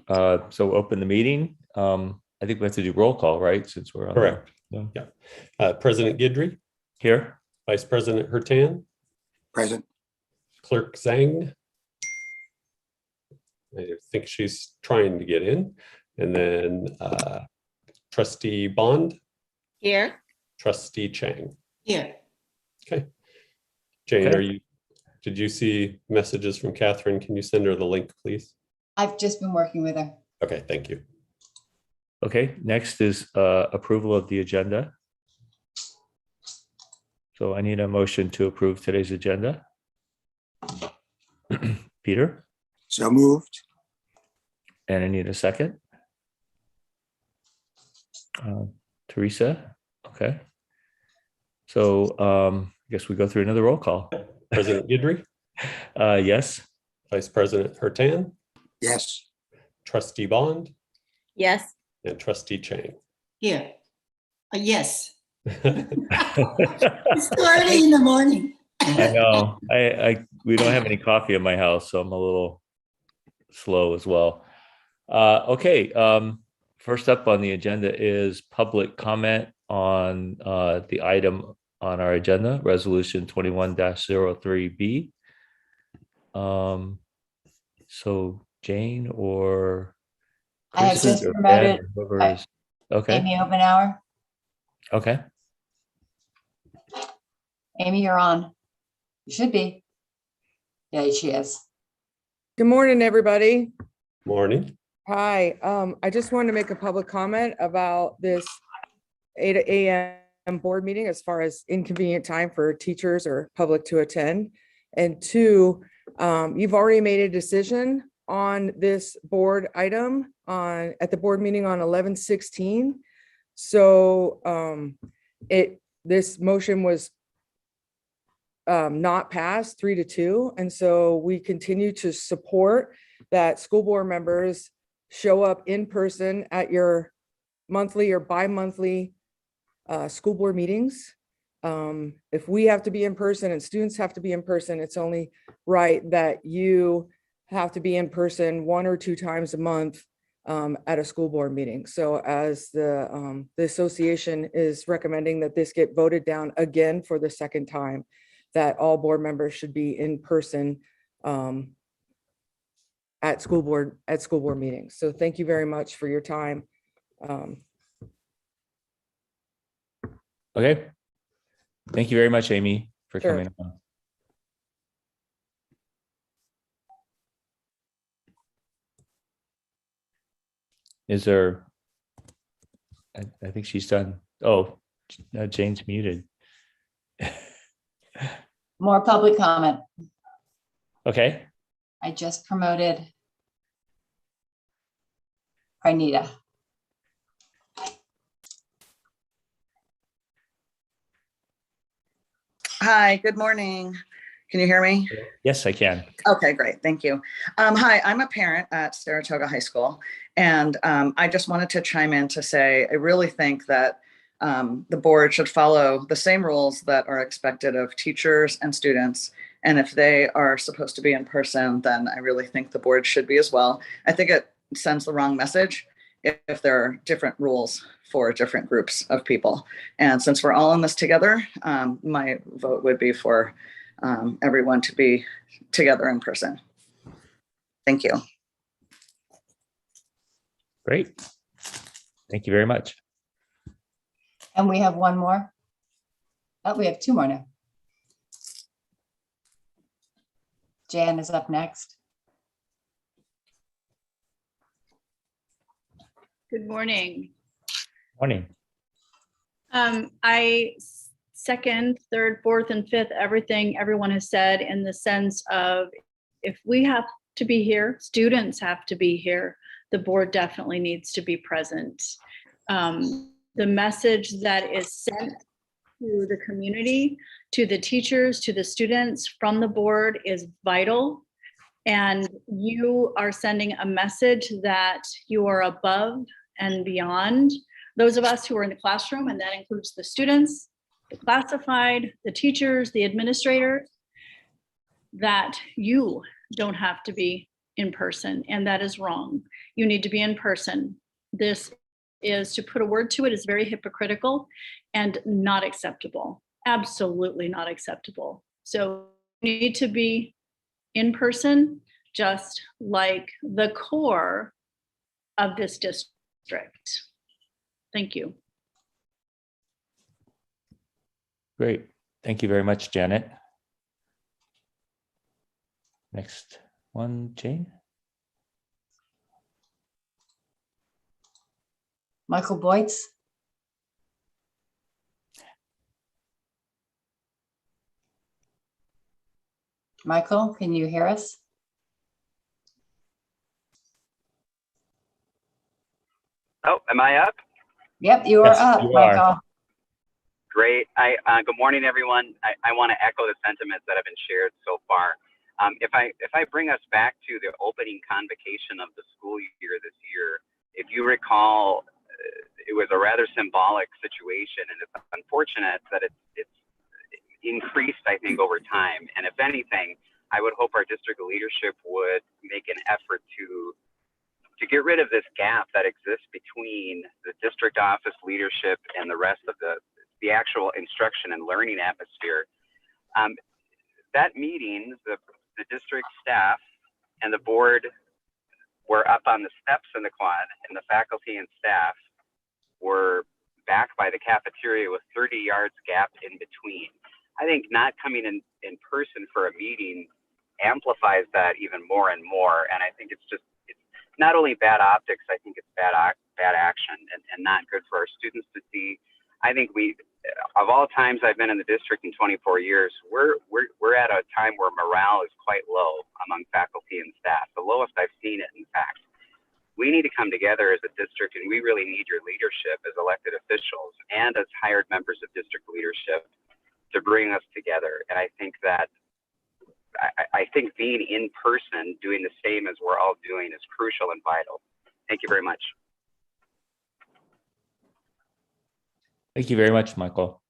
So open the meeting. I think we have to do roll call, right? Since we're on. Correct. The, Yeah. President Guidry. Here. Vice President Hertan. Present. Clerk Zhang. I think she's trying to get in. And then Trustee Bond. Here. Trustee Chang. Here. Okay. Jane, Okay. Did you see messages from Catherine? Can you send her the link, please? I've just been working with her. Okay, thank you. Okay, next is approval of the agenda. So I need a motion to approve today's agenda. Peter, So moved. and I need a second. Teresa, okay. So I guess we go through another roll call. President Guidry. Yes. Vice President Hertan. Yes. Trustee Bond. Yes. And Trustee Chang. Here. Yes. Okay. It's early in the morning. I know. We don't have any coffee in my house, so I'm a little slow as well. Okay. First up on the agenda is public comment on the item on our agenda, Resolution 21-03B. So Jane or I have Kristen just or promoted Ben or whoever is- Okay. Amy Openhour. Okay. Amy, you're on. You should be. Yeah, she is. Good morning, everybody. Morning. Hi, I just wanted to make a public comment about this 8 a.m. board meeting as far as inconvenient time for teachers or public to attend. And two, you've already made a decision on this board item at the board meeting on 11/16. So this motion was not passed 3-2. And so we continue to support that school board members show up in person at your monthly or bi-monthly school board meetings. If we have to be in person and students have to be in person, it's only right that you have to be in person 1 or 2 times a month at a school board meeting. So as the association is recommending that this get voted down again for the second time, that all board members should be in person at school board meetings. So thank you very much for your time. Okay. Thank you very much, Amy, for Sure. coming on. Is there, I think she's done. Oh, Jane's muted. More public comment. Okay. I just promoted Arnita. Hi, good morning. Can you hear me? Yes, I can. Okay, great. Thank you. Hi, I'm a parent at Saratoga High School, and I just wanted to chime in to say I really think that the board should follow the same rules that are expected of teachers and students. And if they are supposed to be in person, then I really think the board should be as well. I think it sends the wrong message if there are different rules for different groups of people. And since we're all in this together, my vote would be for everyone to be together in person. Thank you. Great. Thank you very much. And we have one more. Oh, we have 2 more now. Jan is up next. Good morning. Morning. I second, third, fourth, and fifth, everything everyone has said in the sense of if we have to be here, students have to be here, the board definitely needs to be present. The message that is sent to the community, to the teachers, to the students from the board is vital. And you are sending a message that you are above and beyond those of us who are in the classroom, and that includes the students, the classified, the teachers, the administrators, that you don't have to be in person, and that is wrong. You need to be in person. This is, to put a word to it, is very hypocritical and not acceptable. Absolutely not acceptable. So you need to be in person, just like the core of this district. Thank you. Great. Thank you very much, Janet. Next one, Jane. Michael Boytz. Michael, can you hear us? Oh, am I up? Yep, you are Yes, up, you are. Michael. Great. Good morning, everyone. I want to echo the sentiments that have been shared so far. If I bring us back to the opening convocation of the school year this year, if you recall, it was a rather symbolic situation, and it's unfortunate that it's increased, I think, over time. And if anything, I would hope our district leadership would make an effort to get rid of this gap that exists between the district office leadership and the rest of the actual instruction and learning atmosphere. That meeting, the district staff and the board were up on the steps in the quad, and the faculty and staff were back by the cafeteria with 30 yards gap in between. I think not coming in person for a meeting amplifies that even more and more. And I think it's not only bad optics, I think it's bad action and not good for our students to see. I think of all times I've been in the district in 24 years, we're at a time where morale is quite low among faculty and staff, the lowest I've seen it, in fact. We need to come together as a district, and we really need your leadership as elected officials and as hired members of district leadership to bring us together. And I think that I think being in person, doing the same as we're all doing, is crucial and vital. Thank you very much. Thank you very much, Michael.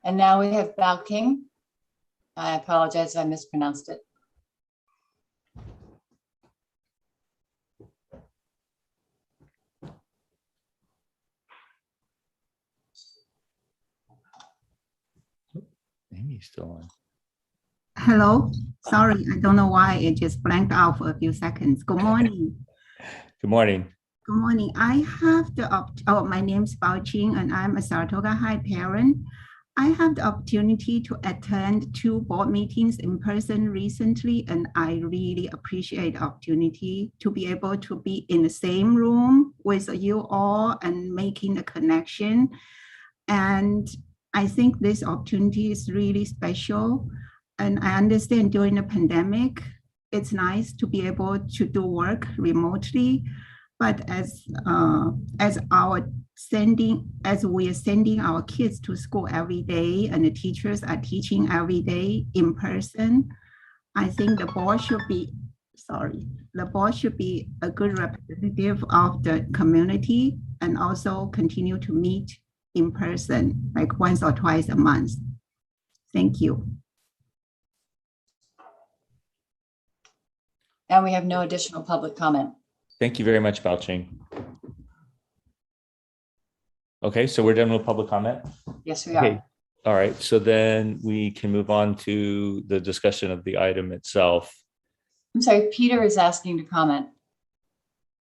And now we have Val King. I apologize if I mispronounced it. Amy's still on. Hello, sorry, I don't know why it just blanked out for a few seconds. Good morning. Good morning. Good morning. I have my name's Bao Qing and I'm a Saratoga High parent. I have the opportunity to attend 2 board meetings in person recently, and I really appreciate the opportunity to be able to be in the same room with you all and making a connection. And I think this opportunity is really special. And I understand during the pandemic, it's nice to be able to do work remotely. But as we are sending our kids to school every day and the teachers are teaching every day in person, I think the board should be a good representative of the community and also continue to meet in person, like once or twice a month. Thank you. And we have no additional public comment. Thank you very much, Bao-Ching. Okay, so we're done with public comment. Yes, we Okay. are. All right, so then we can move on to the discussion of the item itself. I'm sorry, Peter is asking to comment.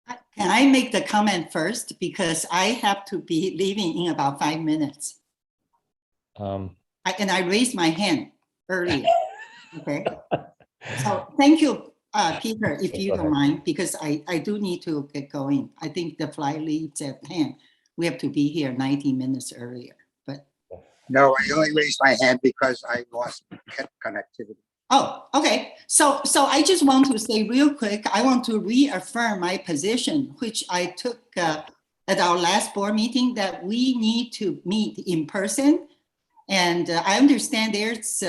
Can I make the comment first? Because I have to be leaving in about 5 minutes. And I raised my hand earlier. Okay. So thank you, Peter, if you don't mind, because I do need to get going. I think the flight leaves at 10. We have to be here 90 minutes earlier. But No, I only raised my hand because I lost connectivity. oh, okay. So I just want to say real quick, I want to reaffirm my position, which I took at our last board meeting, that we need to meet in person. And I understand there's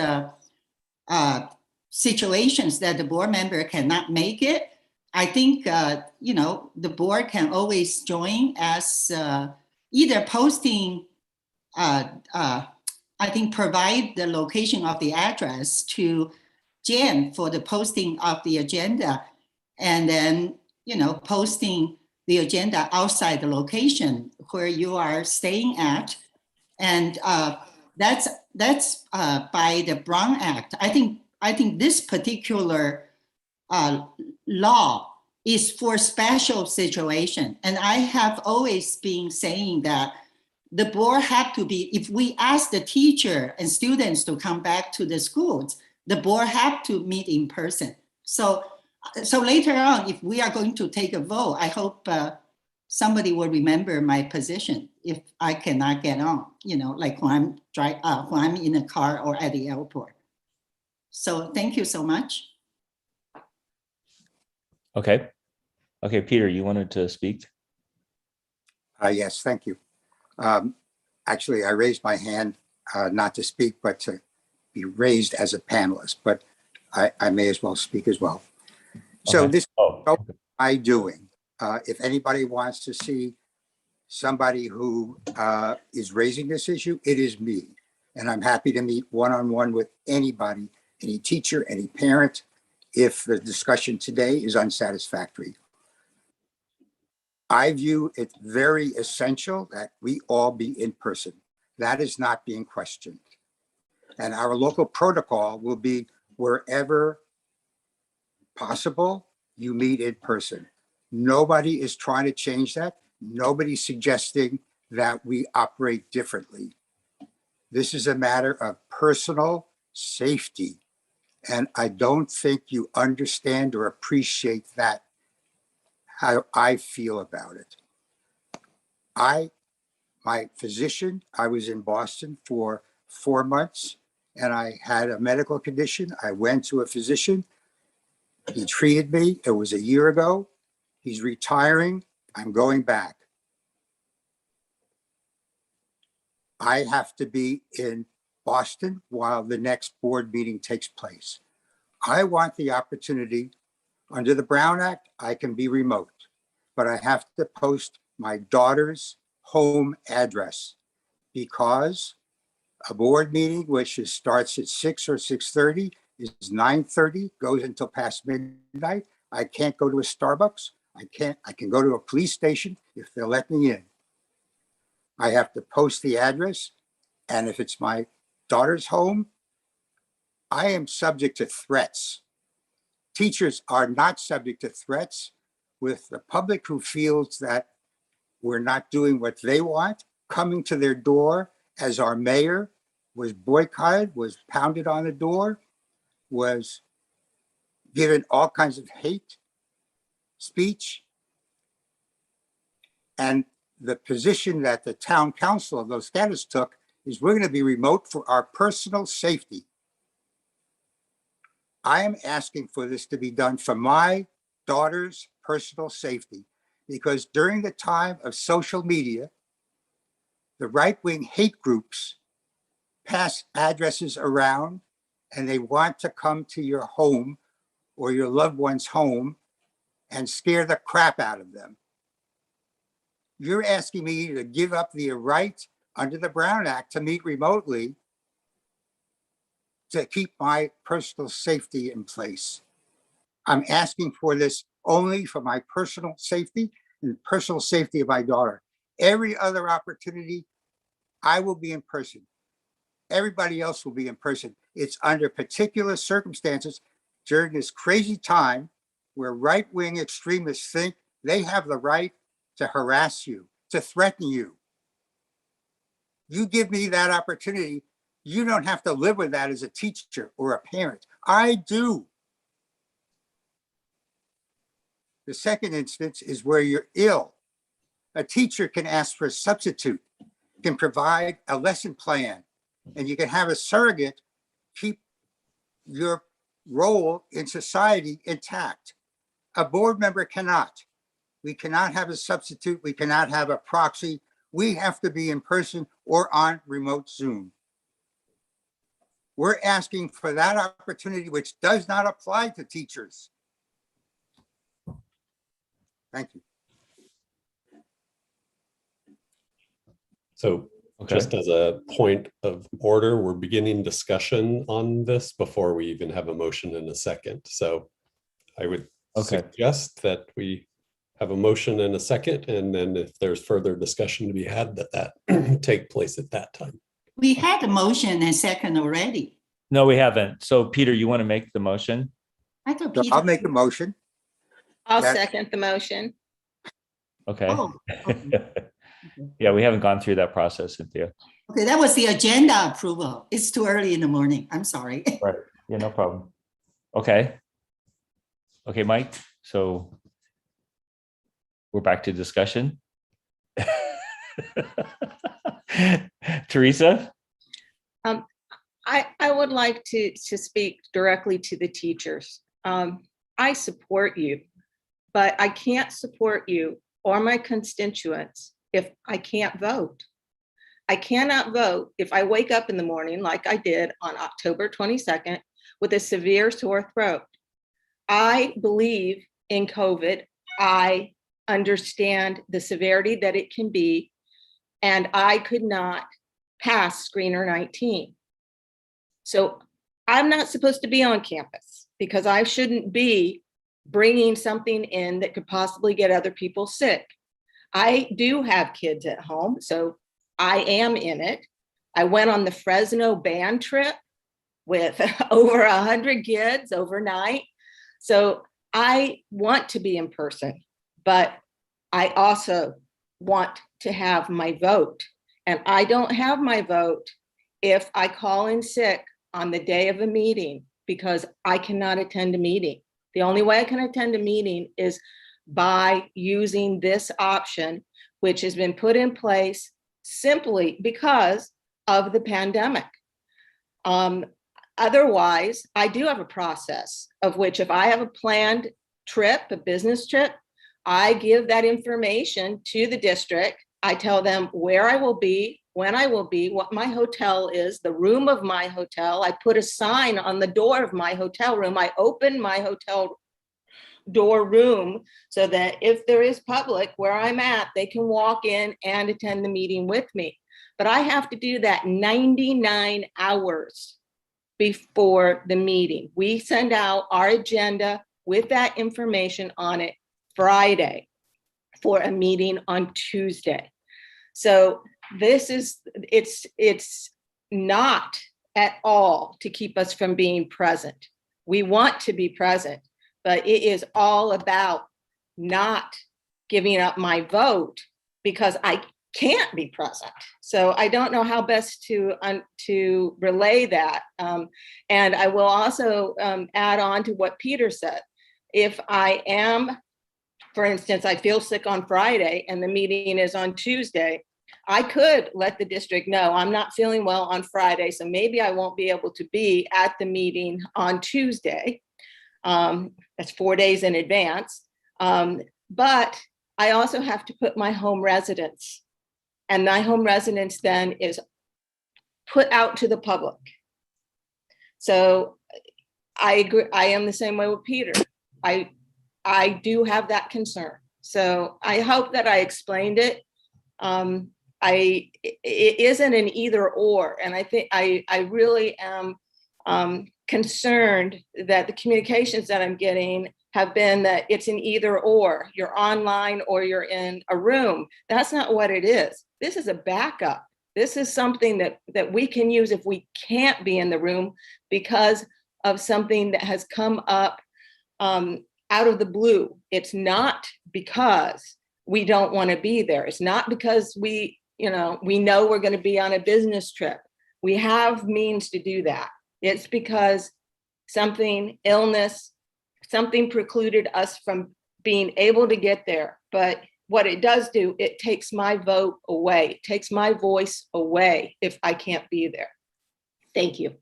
situations that the board member cannot make it. I think, the board can always join as either posting, I think provide the location of the address to Jen for the posting of the agenda, and then, you know, posting the agenda outside the location where you are staying at. And that's by the Brown Act. I think this particular law is for special situation. And I have always been saying that the board have to be, if we ask the teacher and students to come back to the schools, the board have to meet in person. So later on, if we are going to take a vote, I hope somebody will remember my position if I cannot get on, you know, like when I'm in a car or at the airport. So thank you so much. Okay. Okay, Peter, you wanted to speak? Yes, thank you. Actually, I raised my hand not to speak, but to be raised as a panelist, but I may as well speak as well. So Okay. this Oh, what am I doing? If anybody wants to see somebody who is raising this issue, it is me. And I'm happy to meet one-on-one with anybody, any teacher, any parent, if the discussion today is unsatisfactory. I view it very essential that we all be in person. That is not being questioned. And our local protocol will be wherever possible, you meet in person. Nobody is trying to change that. Nobody's suggesting that we operate differently. This is a matter of personal safety. And I don't think you understand or appreciate that, how I feel about it. My physician, I was in Boston for 4 months and I had a medical condition. I went to a physician. He treated me. It was a year ago. He's retiring. I'm going back. I have to be in Boston while the next board meeting takes place. I want the opportunity, under the Brown Act, I can be remote, but I have to post my daughter's home address because a board meeting, which starts at 6 or 6:30, is 9:30, goes until past midnight. I can't go to a Starbucks. I can go to a police station if they'll let me in. I have to post the address. And if it's my daughter's home, I am subject to threats. Teachers are not subject to threats. With the public who feels that we're not doing what they want, coming to their door, as our mayor was boycotted, was pounded on the door, was given all kinds of hate speech. And the position that the town council of Los Gatos took is we're going to be remote for our personal safety. I am asking for this to be done for my daughter's personal safety, because during the time of social media, the right-wing hate groups pass addresses around and they want to come to your home or your loved one's home and scare the crap out of them. You're asking me to give up the right under the Brown Act to meet remotely to keep my personal safety in place. I'm asking for this only for my personal safety and personal safety of my daughter. Every other opportunity, I will be in person. Everybody else will be in person. It's under particular circumstances during this crazy time where right-wing extremists think they have the right to harass you, to threaten you. You give me that opportunity, you don't have to live with that as a teacher or a parent. I do. The second instance is where you're ill. A teacher can ask for a substitute, can provide a lesson plan, and you can have a surrogate keep your role in society intact. A board member cannot. We cannot have a substitute. We cannot have a proxy. We have to be in person or on remote Zoom. We're asking for that opportunity, which does not apply to teachers. Thank you. So Okay. Just as a point of order, we're beginning discussion on this before we even have a motion and a second. So I would suggest that we have a motion and a second, and then if there's further discussion to be had, that take place at that time. We had a motion and second already. No, we haven't. So Peter, you want to make the motion? I thought So Peter. I'll make a motion. I'll That- second the motion. Okay. Oh, okay. Yeah, we haven't gone through that process, Cynthia. Okay, that was the agenda approval. It's too early in the morning. I'm sorry. Right. Yeah, no problem. Okay. Okay, Mike. So we're back to discussion. Teresa? I would like to speak directly to the teachers. I support you, but I can't support you or my constituents if I can't vote. I cannot vote if I wake up in the morning like I did on October 22nd with a severe sore throat. I believe in COVID. I understand the severity that it can be, and I could not pass screener 19. So I'm not supposed to be on campus because I shouldn't be bringing something in that could possibly get other people sick. I do have kids at home, so I am in it. I went on the Fresno band trip with over 100 kids overnight. So I want to be in person, but I also want to have my vote. And I don't have my vote if I call in sick on the day of a meeting because I cannot attend a meeting. The only way I can attend a meeting is by using this option, which has been put in place simply because of the pandemic. Otherwise, I do have a process of which if I have a planned trip, a business trip, I give that information to the district. I tell them where I will be, when I will be, what my hotel is, the room of my hotel. I put a sign on the door of my hotel room. I open my hotel door room so that if there is public where I'm at, they can walk in and attend the meeting with me. But I have to do that 99 hours before the meeting. We send out our agenda with that information on it Friday for a meeting on Tuesday. So this is, it's not at all to keep us from being present. We want to be present, but it is all about not giving up my vote because I can't be present. So I don't know how best to relay that. And I will also add on to what Peter said. If I am, for instance, I feel sick on Friday and the meeting is on Tuesday, I could let the district know I'm not feeling well on Friday, so maybe I won't be able to be at the meeting on Tuesday. That's 4 days in advance. But I also have to put my home residence, and my home residence then is put out to the public. So I agree. I am the same way with Peter. I do have that concern. So I hope that I explained it. It isn't an either or, and I think I really am concerned that the communications that I'm getting have been that it's an either or. You're online or you're in a room. That's not what it is. This is a backup. This is something that we can use if we can't be in the room because of something that has come up out of the blue. It's not because we don't want to be there. It's not because we know we're going to be on a business trip. We have means to do that. It's because illness, something precluded us from being able to get there. But what it does do, it takes my vote away. It takes my voice away if I can't be there. Thank you.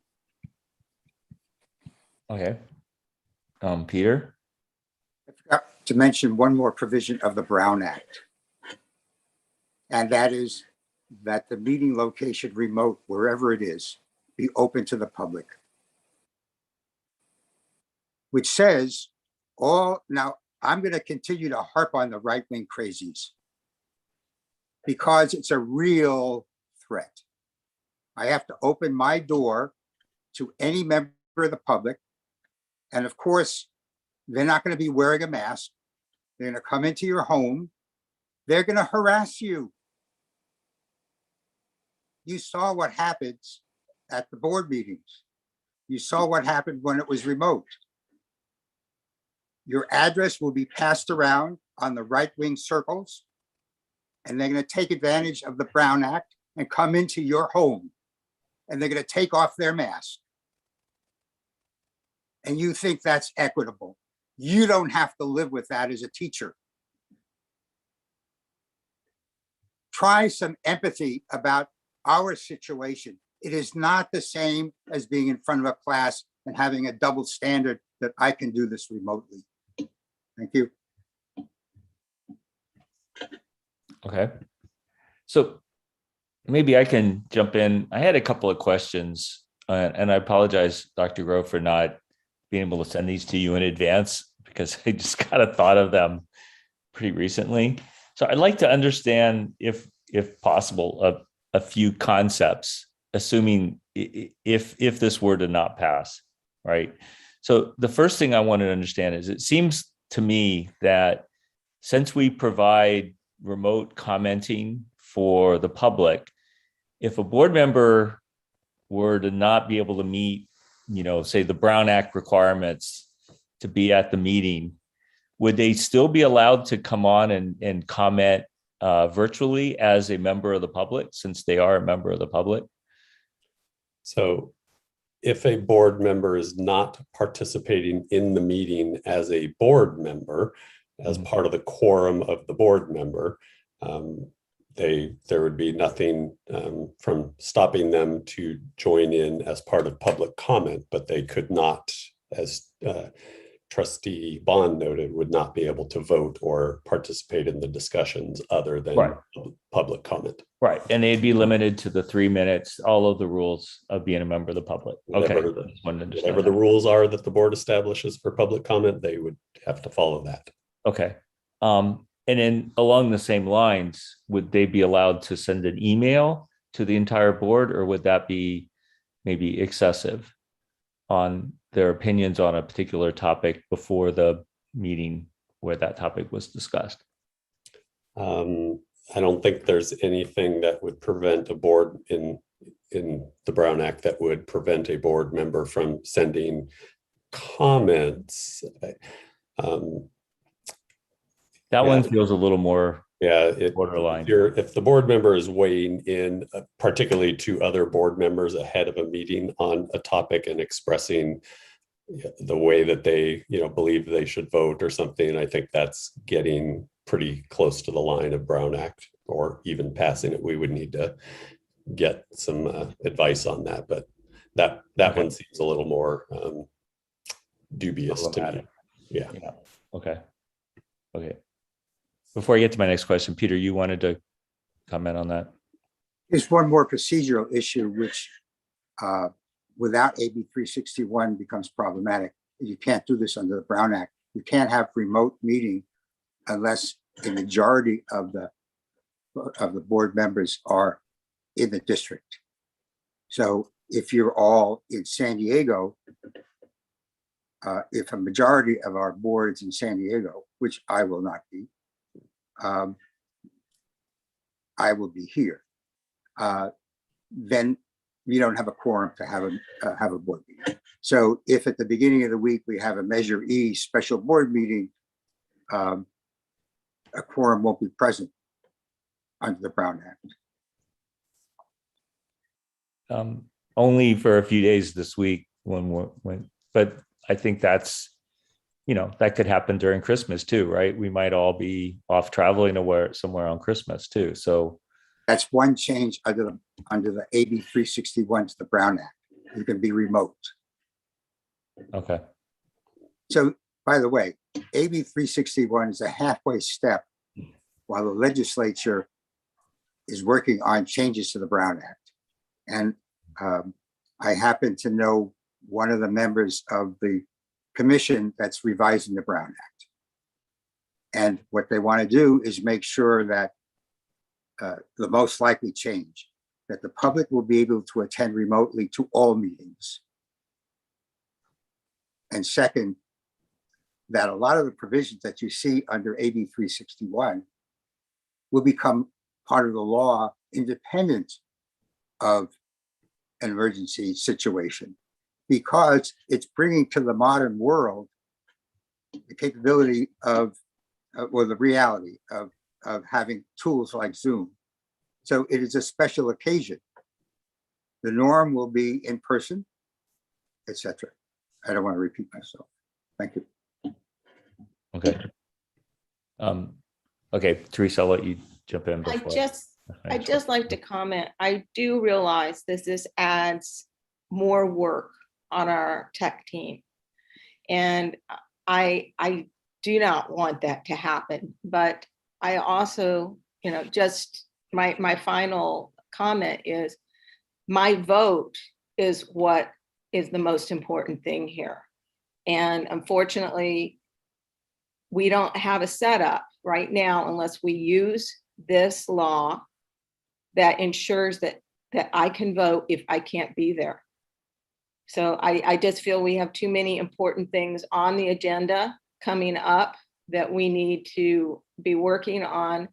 Okay. Peter? I forgot to mention one more provision of the Brown Act. And that is that the meeting location remote, wherever it is, be open to the public. Which says now I'm going to continue to harp on the right-wing crazies because it's a real threat. I have to open my door to any member of the public. And of course, they're not going to be wearing a mask. They're going to come into your home. They're going to harass you. You saw what happens at the board meetings. You saw what happened when it was remote. Your address will be passed around on the right-wing circles, and they're going to take advantage of the Brown Act and come into your home, and they're going to take off their mask. And you think that's equitable. You don't have to live with that as a teacher. Try some empathy about our situation. It is not the same as being in front of a class and having a double standard that I can do this remotely. Thank you. Okay. So maybe I can jump in. I had a couple of questions, and I apologize, Dr. Grove, for not being able to send these to you in advance because I just kind of thought of them pretty recently. So I'd like to understand, if possible, a few concepts, assuming if this were to not pass, right? So the first thing I want to understand is, it seems to me that since we provide remote commenting for the public, if a board member were to not be able to meet, say the Brown Act requirements to be at the meeting, would they still be allowed to come on and comment virtually as a member of the public, since they are a member of the public? So if a board member is not participating in the meeting as a board member, as part of the quorum of the board member, there would be nothing from stopping them to join in as part of public comment, but they could not, as Trustee Bond noted, would not be able to vote or participate in the discussions other than public comment. Right. And they'd be limited to the 3 minutes, all of the rules of being a member of the public. Whatever the rules are that the board establishes for public comment, they would have to follow that. Okay. And then along the same lines, would they be allowed to send an email to the entire board, or would that be maybe excessive on their opinions on a particular topic before the meeting where that topic was discussed? I don't think there's anything that would prevent a board in the Brown Act that would prevent a board member from sending comments. That one feels a little more borderline. If the board member is weighing in, particularly to other board members ahead of a meeting on a topic and expressing the way that they believe they should vote or something, I think that's getting pretty close to the line of Brown Act, or even passing it. We would need to get some advice on that, but that one seems a little more dubious to me. Yeah. Okay. Before I get to my next question, Peter, you wanted to comment on that? There's one more procedural issue, which without AB 361 becomes problematic. You can't do this under the Brown Act. You can't have remote meeting unless the majority of the board members are in the district. So if you're all in San Diego, if a majority of our board is in San Diego, which I will not be, I will be here. Then we don't have a quorum to have a board meeting. So if at the beginning of the week we have a Measure E special board meeting, a quorum won't be present under the Brown Act. Only for a few days this week, but I think that's, that could happen during Christmas too, right? We might all be off traveling somewhere on Christmas too. So that's one change under the AB 361 to the Brown Act. You can be remote. Okay. So, by the way, AB 361 is a halfway step while the legislature is working on changes to the Brown Act. And I happen to know one of the members of the commission that's revising the Brown Act. And what they want to do is make sure that the most likely change that the public will be able to attend remotely to all meetings. And second, that a lot of the provisions that you see under AB 361 will become part of the law independent of an emergency situation, because it's bringing to the modern world the capability of, or the reality of having tools like Zoom. So it is a special occasion. The norm will be in person, etc. I don't want to repeat myself. Thank you. Okay. Okay, Teresa, I'll let you jump in before. I just like to comment. I do realize this adds more work on our tech team. And I do not want that to happen, but I also, just my final comment is my vote is what is the most important thing here. And unfortunately, we don't have a setup right now unless we use this law that ensures that I can vote if I can't be there. So I just feel we have too many important things on the agenda coming up that we need to be working on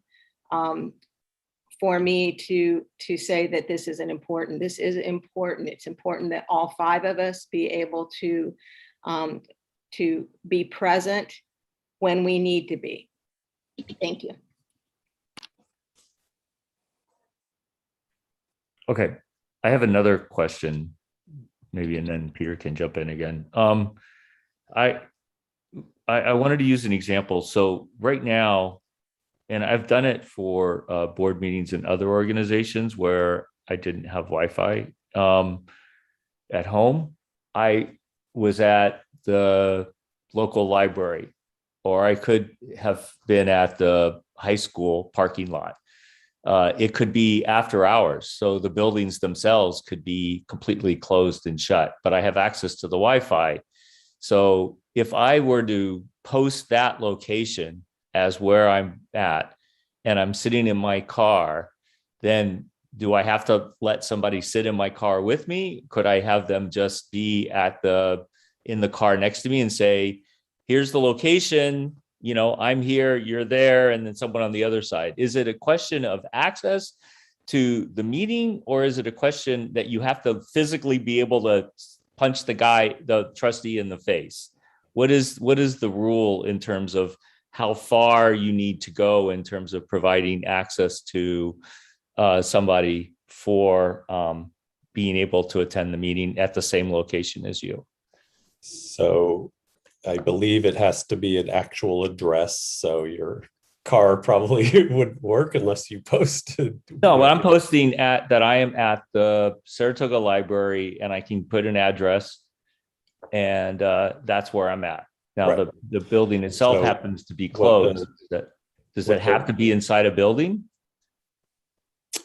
for me to say that this is important. This is important. It's important that all 5 of us be able to be present when we need to be. Thank you. Okay, I have another question, maybe, and then Peter can jump in again. I wanted to use an example. So right now, and I've done it for board meetings in other organizations where I didn't have Wi-Fi at home. I was at the local library, or I could have been at the high school parking lot. It could be after hours, so the buildings themselves could be completely closed and shut, but I have access to the Wi-Fi. So if I were to post that location as where I'm at, and I'm sitting in my car, then do I have to let somebody sit in my car with me? Could I have them just be in the car next to me and say, here's the location, I'm here, you're there, and then someone on the other side? Is it a question of access to the meeting, or is it a question that you have to physically be able to punch the trustee in the face? What is the rule in terms of how far you need to go in terms of providing access to somebody for being able to attend the meeting at the same location as you? So I believe it has to be an actual address. So your car probably would work unless you posted. No, when I'm posting that I am at the Saratoga Library and I can put an address, and that's where I'm at. Now, Right. the building itself happens to be closed. Does it have to be inside a building?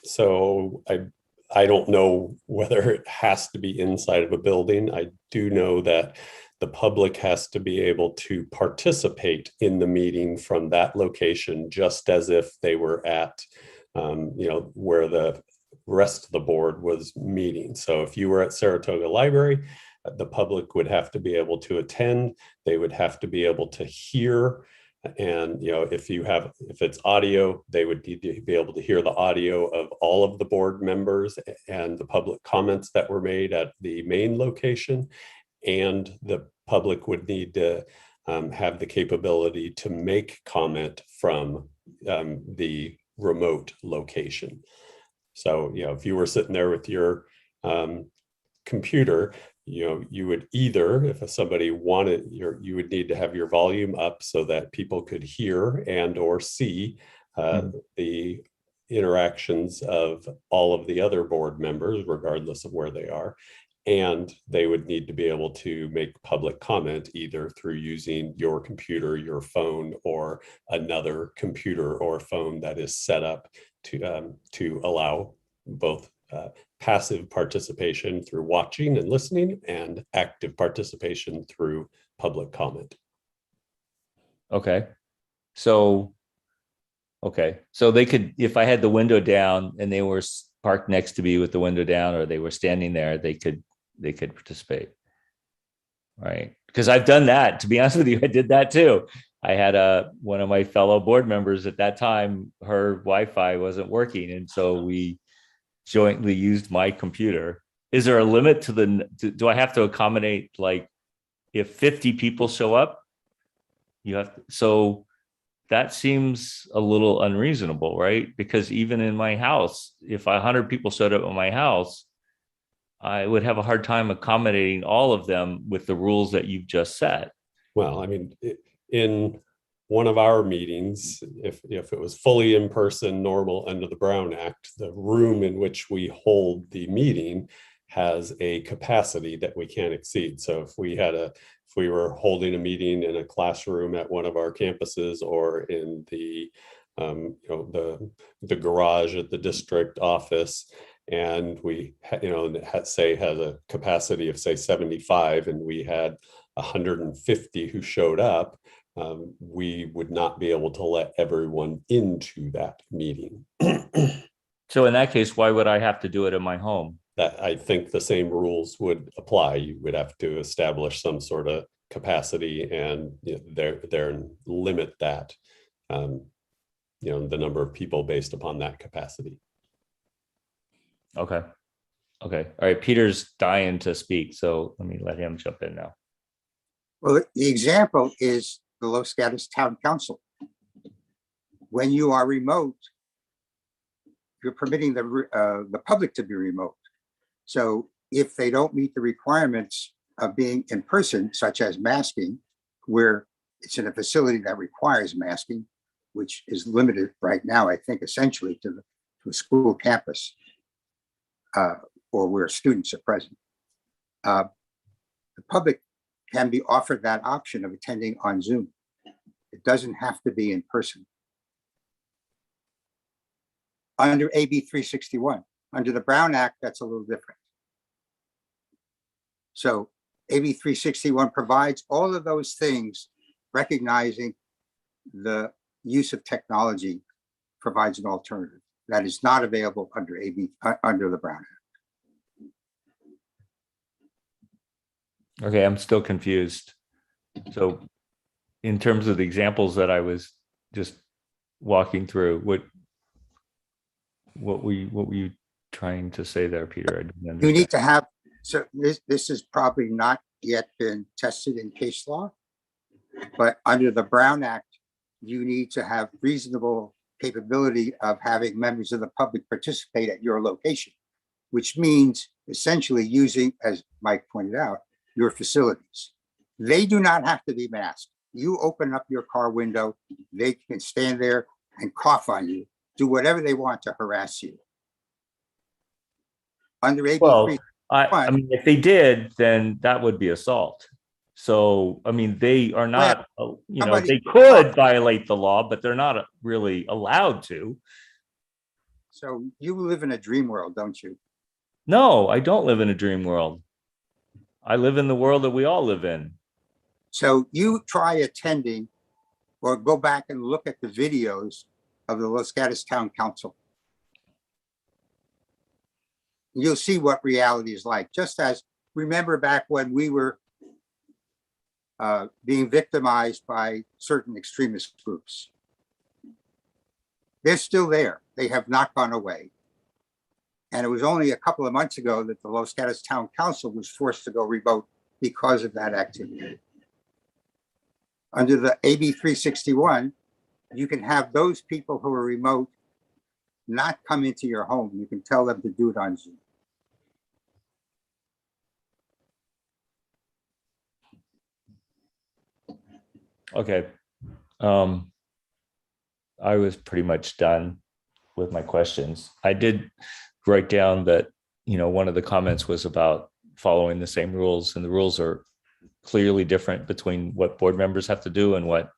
So I don't know whether it has to be inside of a building. I do know that the public has to be able to participate in the meeting from that location, just as if they were at, where the rest of the board was meeting. So if you were at Saratoga Library, the public would have to be able to attend. They would have to be able to hear. And, if it's audio, they would need to be able to hear the audio of all of the board members and the public comments that were made at the main location. And the public would need to have the capability to make comment from the remote location. So, if you were sitting there with your computer, you would either, if somebody wanted you would need to have your volume up so that people could hear and or see the interactions of all of the other board members, regardless of where they are. And they would need to be able to make public comment either through using your computer, your phone, or another computer or phone that is set up to allow both passive participation through watching and listening and active participation through public comment. Okay. So they could, if I had the window down and they were parked next to me with the window down, or they were standing there, they could participate. Right. Because I've done that. To be honest with you, I did that too. I had one of my fellow board members at that time, her Wi-Fi wasn't working. And so we jointly used my computer. Is there a limit to do I have to accommodate, like, if 50 people show up, you have to, so that seems a little unreasonable, right? Because even in my house, if 100 people showed up at my house, I would have a hard time accommodating all of them with the rules that you've just set. Well, I mean, in one of our meetings, if it was fully in person, normal under the Brown Act, the room in which we hold the meeting has a capacity that we can't exceed. So if we were holding a meeting in a classroom at one of our campuses, or in the the garage at the district office, and we had a capacity of say 75, and we had 150 who showed up, we would not be able to let everyone into that meeting. So in that case, why would I have to do it in my home? That I think the same rules would apply. You would have to establish some sort of capacity, and there limit that, the number of people based upon that capacity. Okay. All right. Peter's dying to speak, so let me let him jump in now. Well, the example is the Los Gatos Town Council. When you are remote, you're permitting the public to be remote. So if they don't meet the requirements of being in person, such as masking, where it's in a facility that requires masking, which is limited right now, I think, essentially to a school campus, or where students are present, the public can be offered that option of attending on Zoom. It doesn't have to be in person. Under AB 361, under the Brown Act, that's a little different. So AB 361 provides all of those things, recognizing the use of technology provides an alternative that is not available under the Brown Act. Okay, I'm still confused. So in terms of the examples that I was just walking through, what were you trying to say there, Peter? I didn't understand. You need to have, so this has probably not yet been tested in case law, but under the Brown Act, you need to have reasonable capability of having members of the public participate at your location, which means essentially using, as Mike pointed out, your facilities. They do not have to be masked. You open up your car window, they can stand there and cough on you, do whatever they want to harass you. Under AB 361, I mean, if they did, then that would be assault. So, I mean, they are not, they could violate the law, but they're not really allowed to. So you live in a dream world, don't you? No, I don't live in a dream world. I live in the world that we all live in. So you try attending, or go back and look at the videos of the Los Gatos Town Council. You'll see what reality is like. Just as, remember back when we were being victimized by certain extremist groups. They're still there. They have not gone away. And it was only a couple of months ago that the Los Gatos Town Council was forced to go remote because of that activity. Under the AB 361, you can have those people who are remote not come into your home. You can tell them to do it on Zoom. Okay. I was pretty much done with my questions. I did write down that, one of the comments was about following the same rules, and the rules are clearly different between what board members have to do and what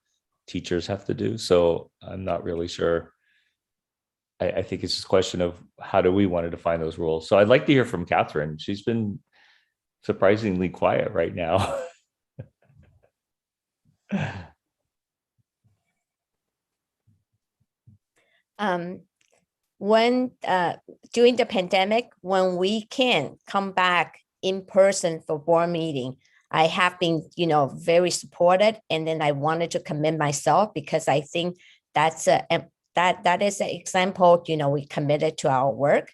teachers have to do. So I'm not really sure. I think it's just a question of how do we want to define those rules. So I'd like to hear from Catherine. She's been surprisingly quiet right now. when during the pandemic, when we can come back in person for board meeting, I have been, very supported, and then I wanted to commit myself because I think that's that is an example. We committed to our work.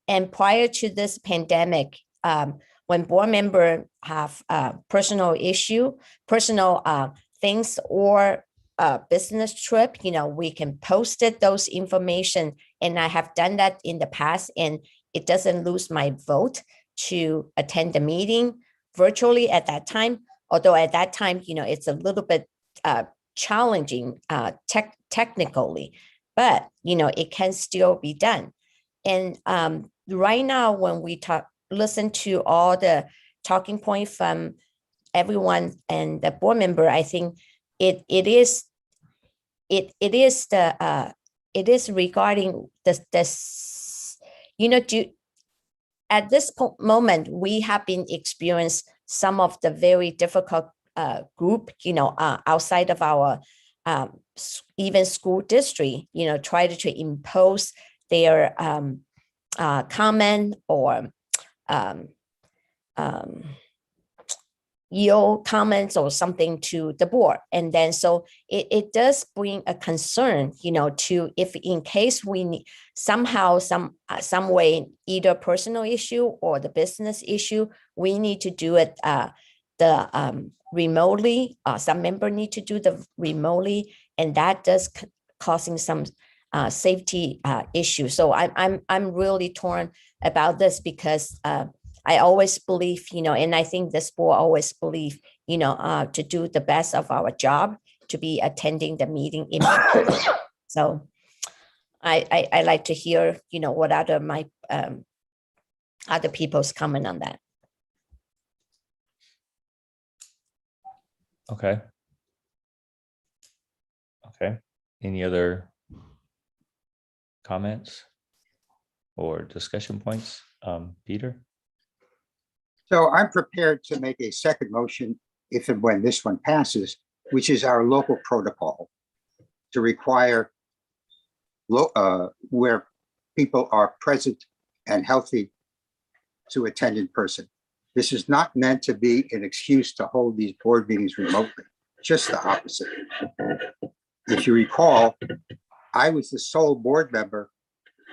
And prior to this pandemic, when board members have personal things or business trip, we can post those information. And I have done that in the past, and it doesn't lose my vote to attend the meeting virtually at that time. Although at that time, it's a little bit challenging technically, but it can still be done. And right now, when we listen to all the talking point from everyone and the board member, I think it is regarding this, at this moment, we have been experienced some of the very difficult group, outside of our even school district, try to impose their comment or yield comments or something to the board. And then so it does bring a concern, to if in case we need somehow some way, either personal issue or the business issue, we need to do it remotely. Some member need to do the remotely, and that does causing some safety issue. So I'm really torn about this because I always believe, and I think this board always believe, to do the best of our job, to be attending the meeting in person. So I like to hear, what other my other people's comment on that. Okay. Okay. Any other comments or discussion points? Peter? So I'm prepared to make a second motion if and when this one passes, which is our local protocol to require where people are present and healthy to attend in person. This is not meant to be an excuse to hold these board meetings remotely, just the opposite. If you recall, I was the sole board member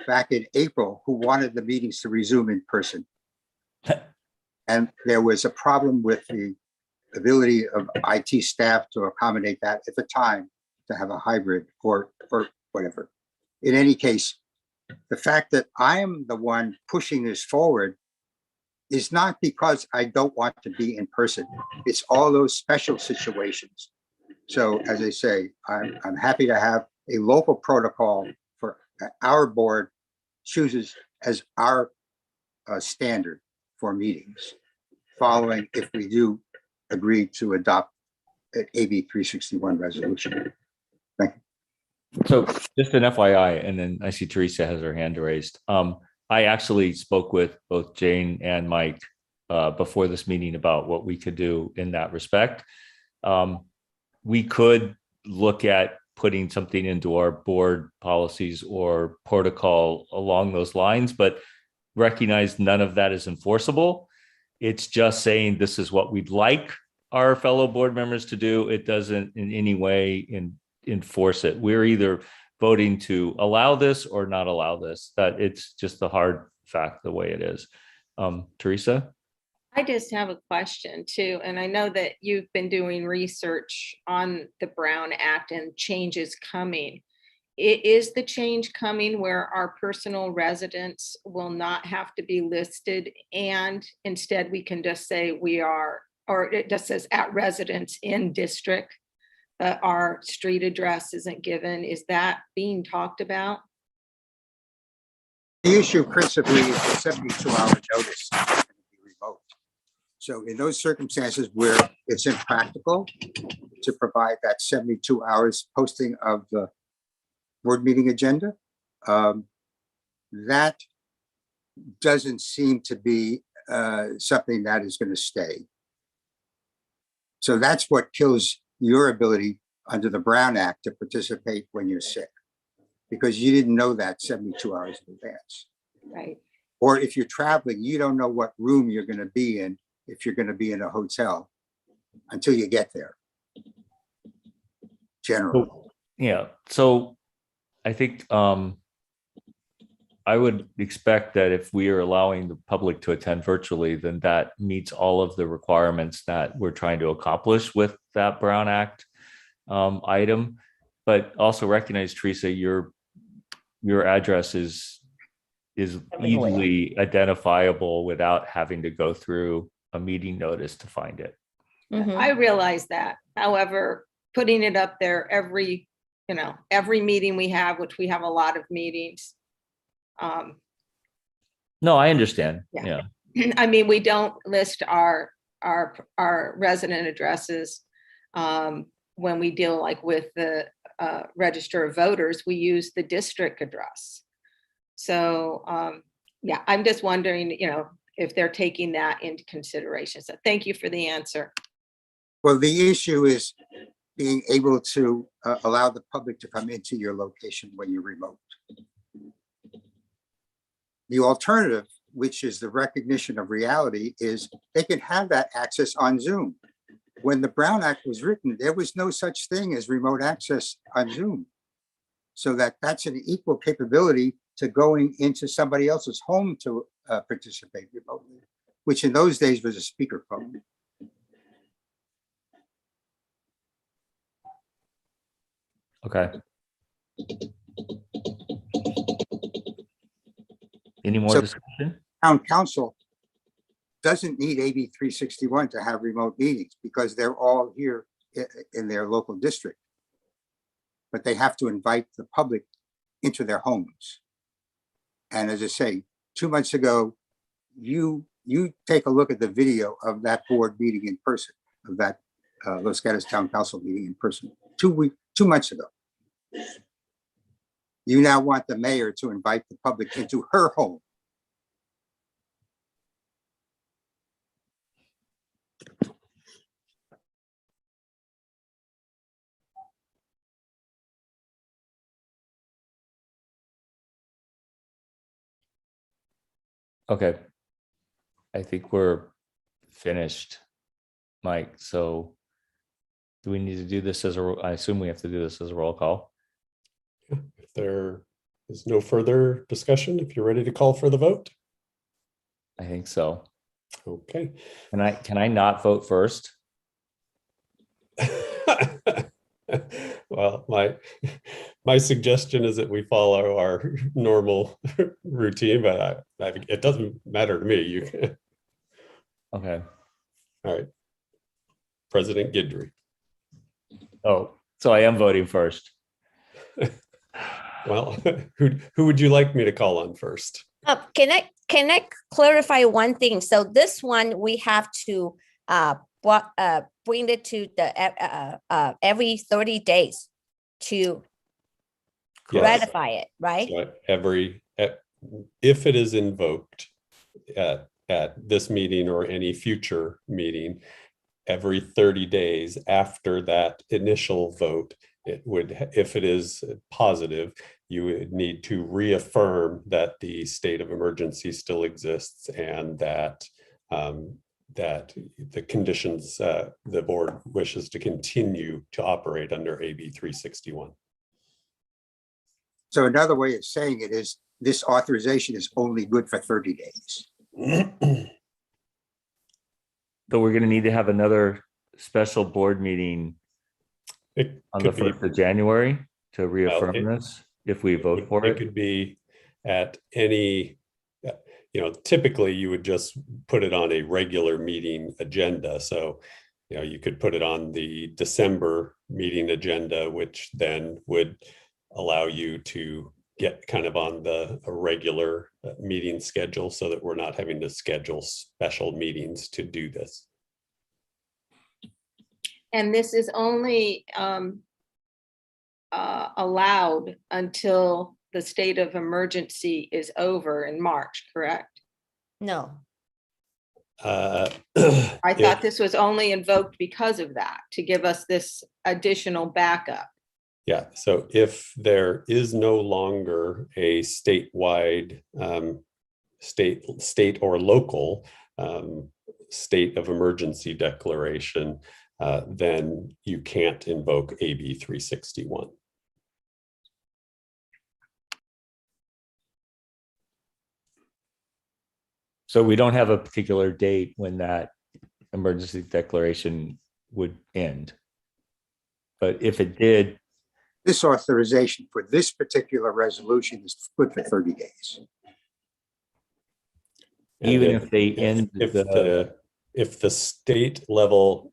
back in April who wanted the meetings to resume in person. And there was a problem with the ability of IT staff to accommodate that at the time, to have a hybrid or whatever. In any case, the fact that I am the one pushing this forward is not because I don't want to be in person. It's all those special situations. So as I say, I'm happy to have a local protocol for our board chooses as our standard for meetings, following if we do agree to adopt an AB 361 resolution. Thank you. So just an FYI, and then I see Teresa has her hand raised. I actually spoke with both Jane and Mike before this meeting about what we could do in that respect. We could look at putting something into our board policies or protocol along those lines, but recognize none of that is enforceable. It's just saying this is what we'd like our fellow board members to do. It doesn't in any way enforce it. We're either voting to allow this or not allow this. That it's just the hard fact the way it is. Teresa? I just have a question too, and I know that you've been doing research on the Brown Act and changes coming. Is the change coming where our personal residence will not have to be listed, and instead we can just say we are, or it just says at residence in district, our street address isn't given? Is that being talked about? The issue principally is the 72-hour notice to be revoked. So in those circumstances where it's impractical to provide that 72 hours posting of the board meeting agenda, that doesn't seem to be something that is going to stay. So that's what kills your ability under the Brown Act to participate when you're sick. because you didn't know that 72 hours in advance. Right. Or if you're traveling, you don't know what room you're going to be in if you're going to be in a hotel until you get there. Generally. Yeah, so I think I would expect that if we are allowing the public to attend virtually, then that meets all of the requirements that we're trying to accomplish with that Brown Act item. But also recognize, Teresa, your address is Everywhere. easily identifiable without having to go through a meeting notice to find it. Mhm. I realize that. However, putting it up there every meeting we have, which we have a lot of meetings. No, I understand. Yeah. Yeah. I mean, we don't list our resident addresses. When we deal like with the register of voters, we use the district address. So yeah, I'm just wondering, if they're taking that into consideration. So thank you for the answer. Well, the issue is being able to allow the public to come into your location when you're remote. The alternative, which is the recognition of reality, is they can have that access on Zoom. When the Brown Act was written, there was no such thing as remote access on Zoom. So that's an equal capability to going into somebody else's home to participate remotely, which in those days was a speakerphone. Okay. Any more So- discussion? Town council doesn't need AB 361 to have remote meetings because they're all here in their local district. But they have to invite the public into their homes. And as I say, 2 months ago, you take a look at the video of that board meeting in person, of that Los Gatos Town Council meeting in person, 2 months ago. You now want the mayor to invite the public into her home. Okay. I think we're finished, Mike. So do we need to do this as I assume we have to do this as a roll call? If there is no further discussion, if you're ready to call for the vote. I think so. Okay. Can I not vote first? Well, my suggestion is that we follow our normal routine, but it doesn't matter to me. You can. Okay. All right. President Guidry. Oh, so I am voting first. Well, who would you like me to call on first? Can I clarify one thing? So this one, we have to bring it to the every 30 days to Yes. ratify it, right? So if it is invoked at this meeting or any future meeting, every 30 days after that initial vote, it would, if it is positive, you would need to reaffirm that the state of emergency still exists and that that the conditions the board wishes to continue to operate under AB 361. So another way of saying it is this authorization is only good for 30 days. So we're going to need to have another special board meeting on the 1st of January to reaffirm this if we vote for it. It could be at any, typically you would just put it on a regular meeting agenda. So, you could put it on the December meeting agenda, which then would allow you to get kind of on a regular meeting schedule so that we're not having to schedule special meetings to do this. And this is only allowed until the state of emergency is over in March, correct? No. I thought this was only invoked because of that, to give us this additional backup. Yeah, so if there is no longer a statewide, state or local state of emergency declaration, then you can't invoke AB 361. So we don't have a particular date when that emergency declaration would end. But if it did, This authorization for this particular resolution is good for 30 days. And even if they end if the state level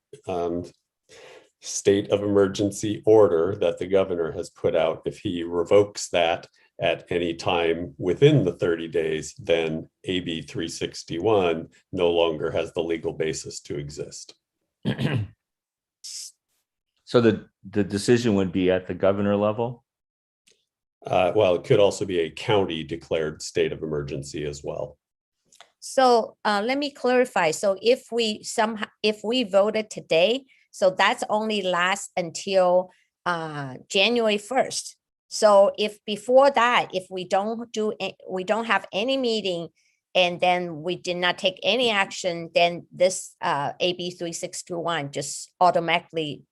state of emergency order that the governor has put out, if he revokes that at any time within the 30 days, then AB 361 no longer has the legal basis to exist. so the decision would be at the governor level? Well, it could also be a county declared state of emergency as well. So let me clarify. So if we voted today, so that's only lasts until January 1st. So if before that, if we don't have any meeting and then we did not take any action, then this AB 3621 just automatically,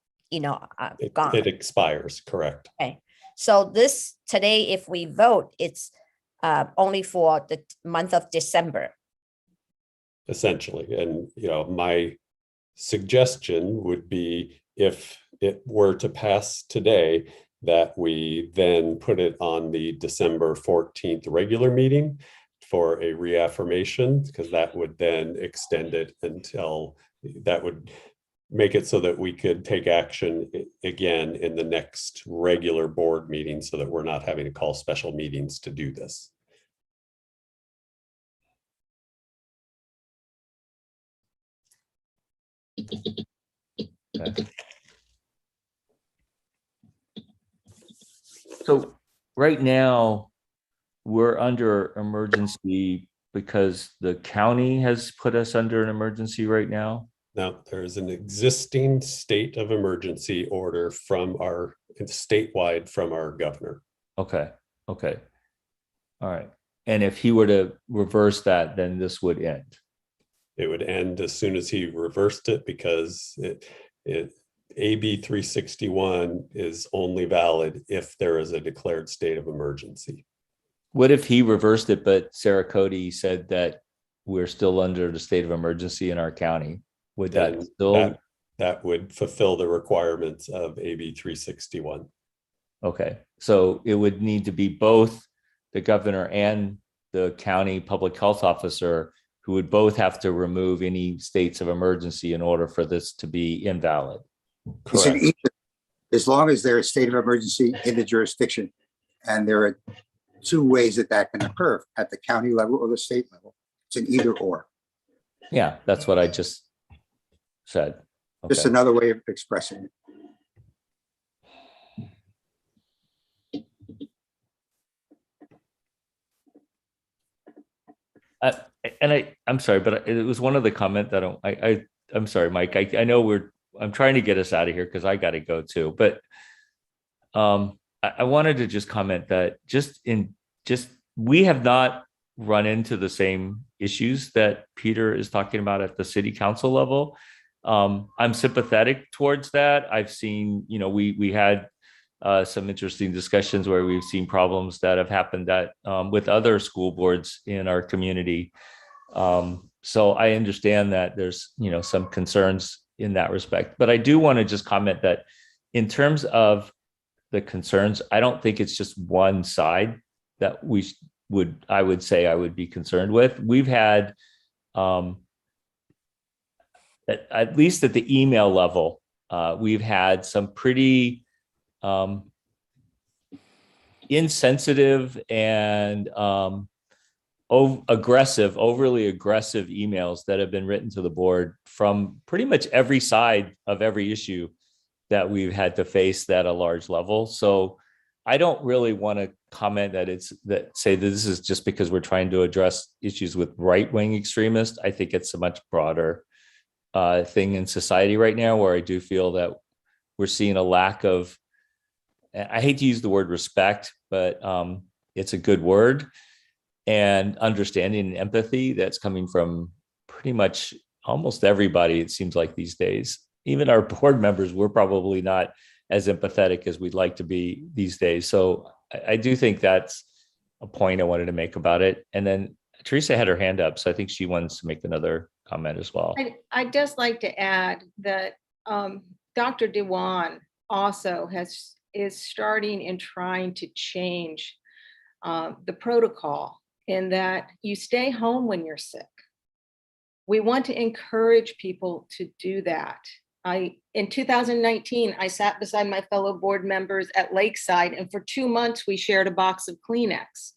gone. It expires, correct. Okay. So this today, if we vote, it's only for the month of December. Essentially, and my suggestion would be, if it were to pass today, that we then put it on the December 14th regular meeting for a reaffirmation, because that would then extend it until, that would make it so that we could take action again in the next regular board meeting, so that we're not having to call special meetings to do this. Okay. So right now, we're under emergency because the county has put us under an emergency right now. Now, there is an existing state of emergency order from our statewide from our governor. Okay. All right. And if he were to reverse that, then this would end. It would end as soon as he reversed it, because AB 361 is only valid if there is a declared state of emergency. What if he reversed it, but Sarah Cody said that we're still under the state of emergency in our county? Would that still? That would fulfill the requirements of AB 361. Okay, so it would need to be both the governor and the county public health officer, who would both have to remove any states of emergency in order for this to be invalid. Correct. As long as there's a state of emergency in the jurisdiction, and there are two ways that can occur, at the county level or the state level. It's an either or. Yeah, that's what I just said. Okay. Just another way of expressing it. I'm sorry, but it was one of the comment that I'm sorry, Mike. I know I'm trying to get us out of here because I got to go too. But I wanted to just comment that we have not run into the same issues that Peter is talking about at the city council level. I'm sympathetic towards that. I've seen, we had some interesting discussions where we've seen problems that have happened that with other school boards in our community. So I understand that there's, some concerns in that respect, but I do want to just comment that in terms of the concerns, I don't think it's just one side that I would say I would be concerned with. We've had, at least at the email level, we've had some pretty insensitive and overly aggressive emails that have been written to the board from pretty much every side of every issue that we've had to face at a large level. So I don't really want to comment say that this is just because we're trying to address issues with right-wing extremists. I think it's a much broader thing in society right now, where I do feel that we're seeing a lack of I hate to use the word respect, but it's a good word, and understanding and empathy that's coming from pretty much almost everybody, it seems like these days. Even our board members, we're probably not as empathetic as we'd like to be these days. So I do think that's a point I wanted to make about it. And then Teresa had her hand up, so I think she wants to make another comment as well. I'd just like to add that Dr. Dewan also is starting and trying to change the protocol in that you stay home when you're sick. We want to encourage people to do that. In 2019, I sat beside my fellow board members at Lakeside, and for 2 months we shared a box of Kleenex.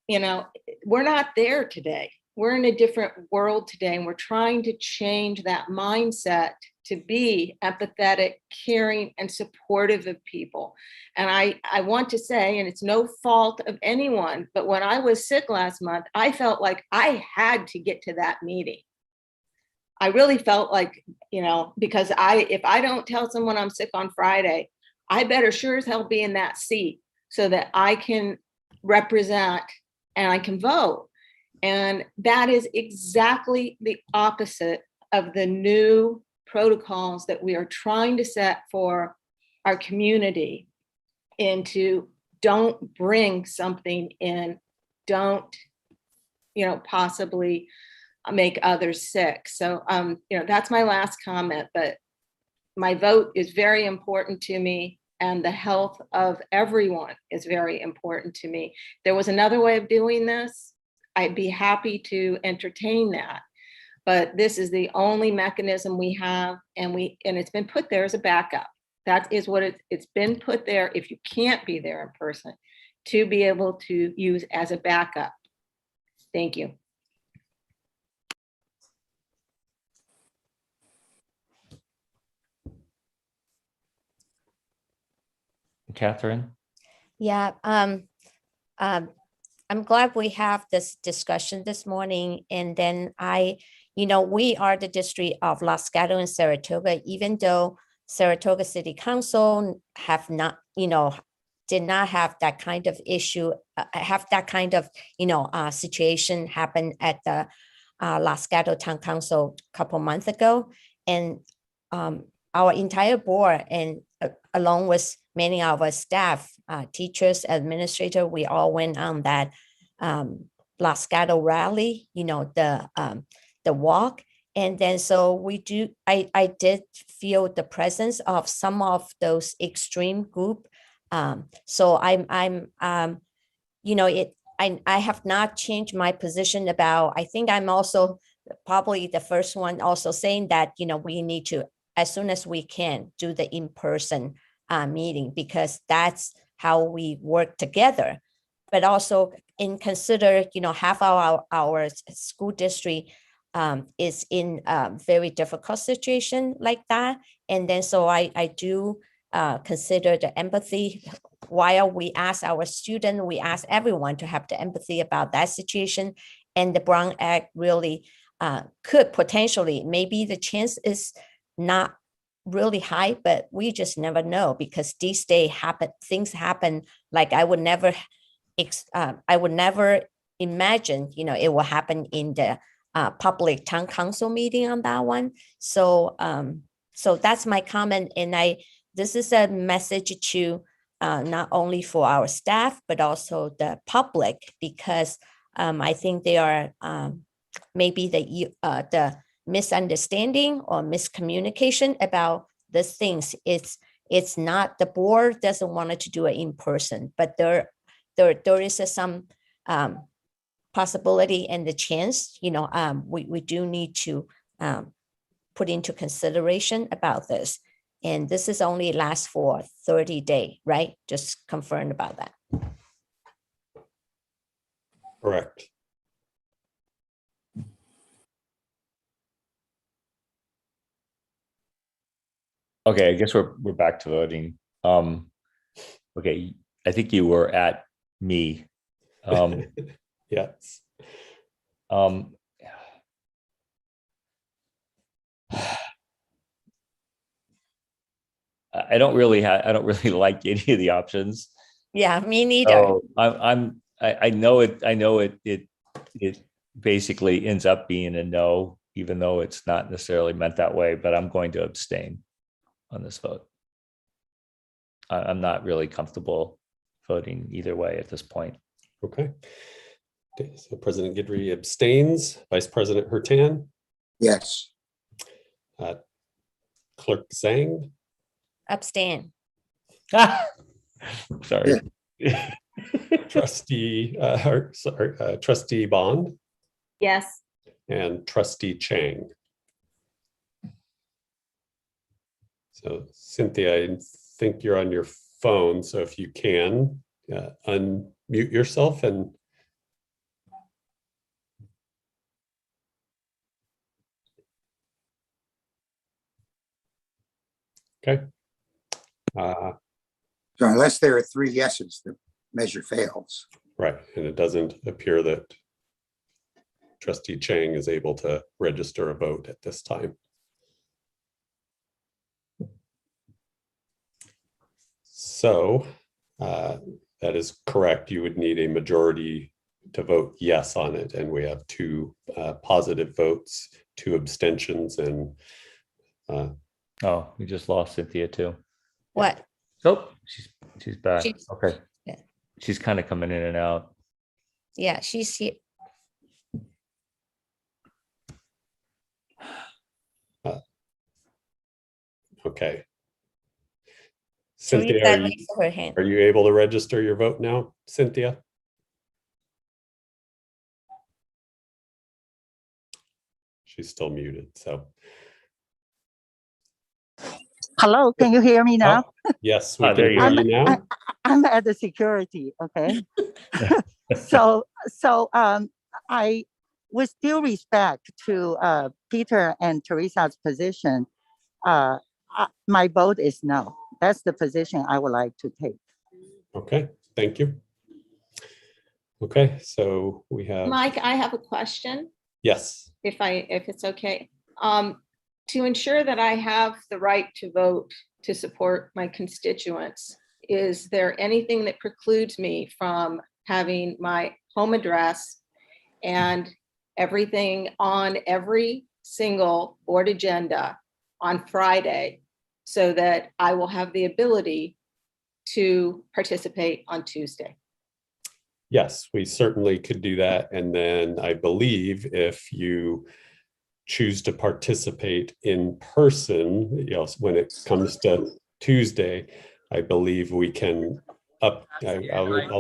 You know, we're not there today. We're in a different world today, and we're trying to change that mindset to be empathetic, caring, and supportive of people. And I want to say, and it's no fault of anyone, but when I was sick last month, I felt like I had to get to that meeting. I really felt like, you know, because if I don't tell someone I'm sick on Friday, I better sure as hell be in that seat so that I can represent and I can vote. And that is exactly the opposite of the new protocols that we are trying to set for our community into. Don't bring something in, don't, you know, possibly make others sick. So, you know, that's my last comment, but my vote is very important to me, and the health of everyone is very important to me. There was another way of doing this, I'd be happy to entertain that. But this is the only mechanism we have, and it's been put there as a backup. That is what it's been put there if you can't be there in person, to be able to use as a backup. Thank you. Catherine? Yeah, I'm glad we have this discussion this morning. And then we are the district of Los Gatos and Saratoga, even though Saratoga City Council did not have that kind of issue, have that kind of, situation happen at the Los Gatos Town Council a couple months ago. And our entire board, and along with many of our staff, teachers, administrators, we all went on that Los Gatos rally, the walk. And then so I did feel the presence of some of those extreme group. So I have not changed my position about, I think I'm also probably the first one also saying that, we need to, as soon as we can, do the in-person meeting, because that's how we work together. But also consider, half our school district is in a very difficult situation like that. And then so I do consider the empathy. While we ask our students, we ask everyone to have the empathy about that situation. And the Brown Act really could potentially, maybe the chance is not really high, but we just never know, because these days things happen like I would never imagine, it will happen in the public town council meeting on that one. So so that's my comment. And this is a message to not only for our staff, but also the public, because I think they are maybe the misunderstanding or miscommunication about these things. It's not, the board doesn't want to do it in person, but there is some possibility and the chance, we do need to put into consideration about this. And this is only lasts for 30 days, right? Just confirm about that. Correct. Okay, I guess we're back to voting. Okay, I think you were at me. Yes. I don't really like any of the options. Yeah, me neither. So I know it basically ends up being a no, even though it's not necessarily meant that way, but I'm going to abstain on this vote. I'm not really comfortable voting either way at this point. Okay. So President Guidry abstains, Vice President Hurtan, Yes. Clerk Zhang, Abstain. Sorry. Trustee Trustee Bond, Yes. and Trustee Chang. So Cynthia, I think you're on your phone, so if you can unmute yourself and okay. So unless there are 3 yeses, the measure fails. Right, and it doesn't appear that Trustee Chang is able to register a vote at this time. So that is correct. You would need a majority to vote yes on it, and we have 2 positive votes, 2 abstentions, and Oh, we just lost Cynthia too. What? Oh, she's back. She's- Okay. yeah. She's kind of coming in and out. Yeah, she's here. okay. Cynthia, Teresa raised her hand. are you able to register your vote now, Cynthia? She's still muted, so. Hello, can you hear me now? Oh, yes, we Ah, can there you hear are. you now. I'm at the security, okay? So I, with due respect to Peter and Teresa's position, my vote is no. That's the position I would like to take. Okay, thank you. Okay, so we have, Mike, I have a question, yes, if it's okay. To ensure that I have the right to vote to support my constituents, is there anything that precludes me from having my home address and everything on every single board agenda on Friday so that I will have the ability to participate on Tuesday? yes, we certainly could do that. And then I believe if you choose to participate in person, you know, when it comes to Tuesday, I believe we can I'll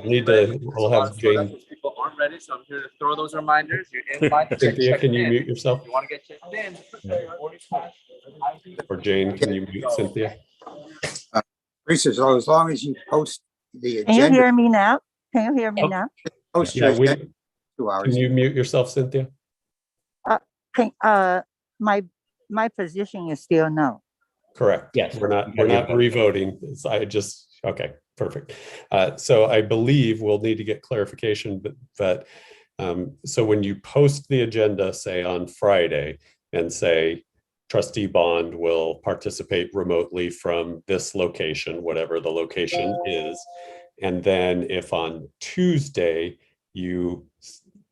need to, we'll have Jane. People aren't ready, so I'm here to throw those reminders. You're in line to Cynthia, can you in. mute yourself? You want to get checked in. Or Jane, can you mute Cynthia? Teresa, so as long as you post the Can you agenda, hear me now? Can you hear me now? post your Yeah, we, agenda 2 hours. can you mute yourself, Cynthia? My position is still no. Correct. Yes. We're not revoting. Okay, perfect. So I believe we'll need to get clarification, but so when you post the agenda, say on Friday, and say Trustee Bond will participate remotely from this location, whatever the location is. And then if on Tuesday you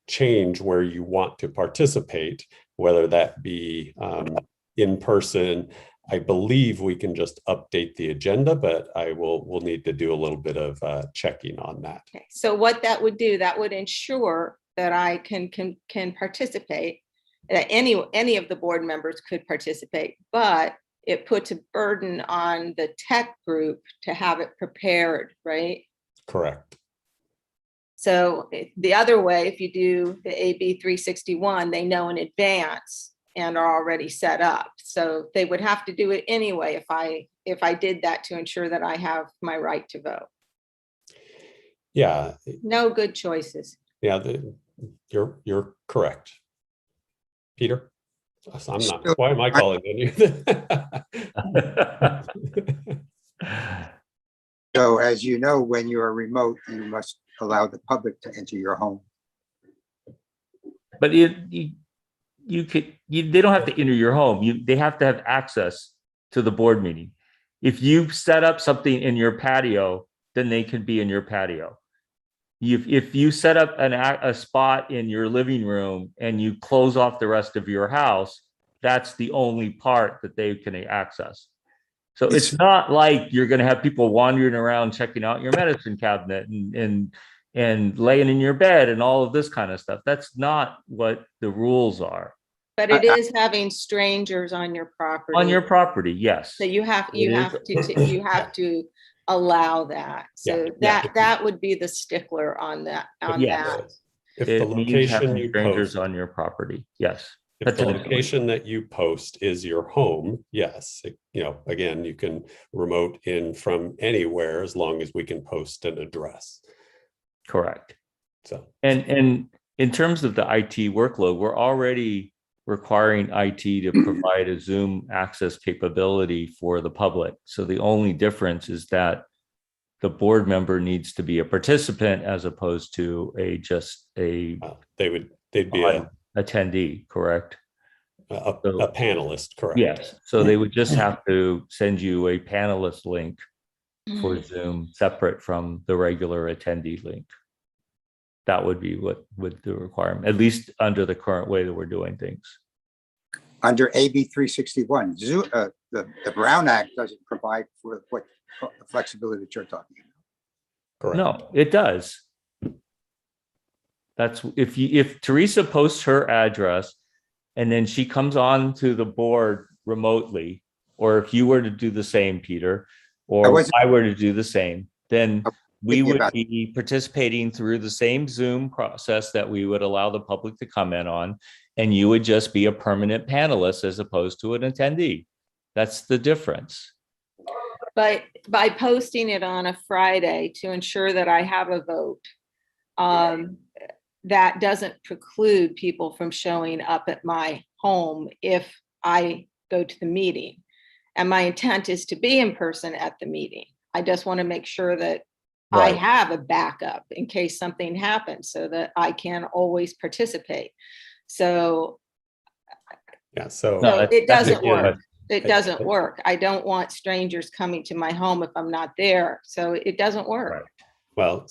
change where you want to participate, whether that be in person, I believe we can just update the agenda, but we'll need to do a little bit of checking on that. Okay, so what that would do, that would ensure that I can participate, that any of the board members could participate, but it puts a burden on the tech group to have it prepared, right? Correct. So the other way, if you do the AB 361, they know in advance and are already set up. So they would have to do it anyway if I did that to ensure that I have my right to vote. Yeah. No good choices. Yeah, you're correct. Peter? I'm not, why am I calling on you? So as you know, when you are remote, you must allow the public to enter your home. But they don't have to enter your home. They have to have access to the board meeting. if you set up something in your patio, then they can be in your patio. If you set up a spot in your living room and you close off the rest of your house, that's the only part that they can access. So it's not like you're going to have people wandering around checking out your medicine cabinet and laying in your bed and all of this kind of stuff. That's not what the rules are. But it is having strangers on your property. On your property, yes. So you have to allow that. So Yeah. that would be the stickler on that. If It the means location having you strangers post, on your property, yes. if the location that you post is your home, yes, again, you can remote in from anywhere as long as we can post an address. Correct. So, and in terms of the IT workload, we're already requiring IT to provide a Zoom access capability for the public. So the only difference is that the board member needs to be a participant as opposed to they'd be an attendee, correct? A panelist, correct? Yes. So they would just have to send you a panelist link for Zoom separate from the regular attendee link. That would be what would the requirement, at least under the current way that we're doing things. Under AB 361, the Brown Act doesn't provide for what the flexibility that you're talking about. Correct. No, it does. That's if Teresa posts her address and then she comes on to the board remotely, or if you were to do the same, Peter, or I were to do the same, then we would be participating through the same Zoom process that we would allow the public to comment on, and you would just be a permanent panelist as opposed to an attendee. That's the difference. But by posting it on a Friday to ensure that I have a vote, that doesn't preclude people from showing up at my home if I go to the meeting. And my intent is to be in person at the meeting. I just want to make sure that I have a backup in case something happens so that I can always participate. So, it doesn't work. It doesn't work. I don't want strangers coming to my home if I'm not there. So it doesn't work. Right. Well,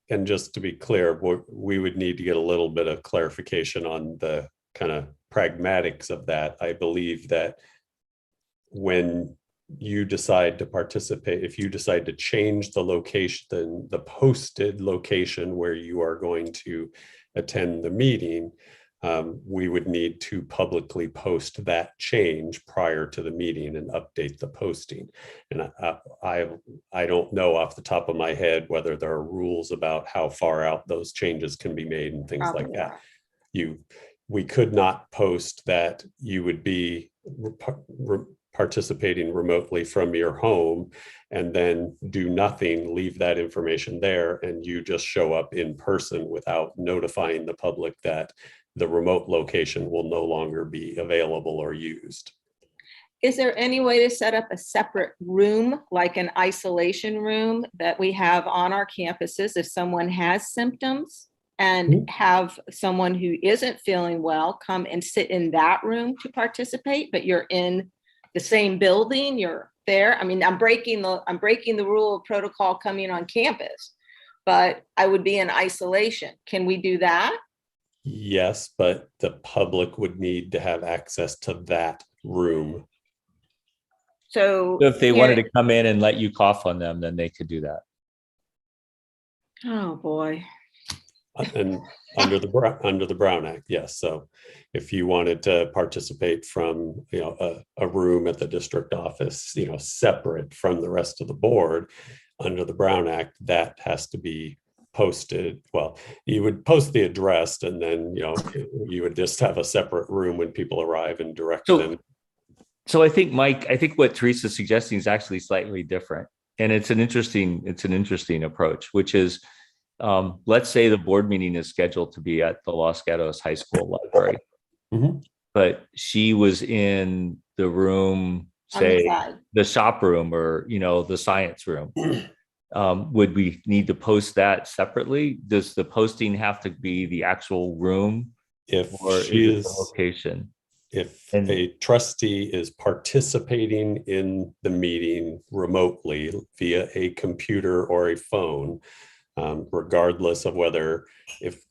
and just to be clear, we would need to get a little bit of clarification on the kind of pragmatics of that. I believe that when you decide to participate, if you decide to change the location, the posted location where you are going to attend the meeting, we would need to publicly post that change prior to the meeting and update the posting. And I don't know off the top of my head whether there are rules about how far out those changes can be made and things like that. We could not post that you would be participating remotely from your home and then do nothing, leave that information there, and you just show up in person without notifying the public that the remote location will no longer be available or used. Is there any way to set up a separate room, like an isolation room that we have on our campuses if someone has symptoms, and have someone who isn't feeling well come and sit in that room to participate, but you're in the same building, you're there? I mean, I'm breaking the rule of protocol coming on campus, but I would be in isolation. Can we do that? Yes, but the public would need to have access to that room. So if they wanted to come in and let you cough on them, then they could do that. Oh, boy. And under the Brown Act, yes. So if you wanted to participate from a room at the district office, separate from the rest of the board, under the Brown Act, that has to be posted. Well, you would post the address, and then you would just have a separate room when people arrive and direct them. So I think, Mike, what Teresa's suggesting is actually slightly different, and it's an interesting approach, which is, let's say the board meeting is scheduled to be at the Los Gatos High School library, but she was in the room, say the shop room or the science room. Would we need to post that separately? Does the posting have to be the actual room, if or she is it the location? If And- a trustee is participating in the meeting remotely via a computer or a phone, regardless of whether if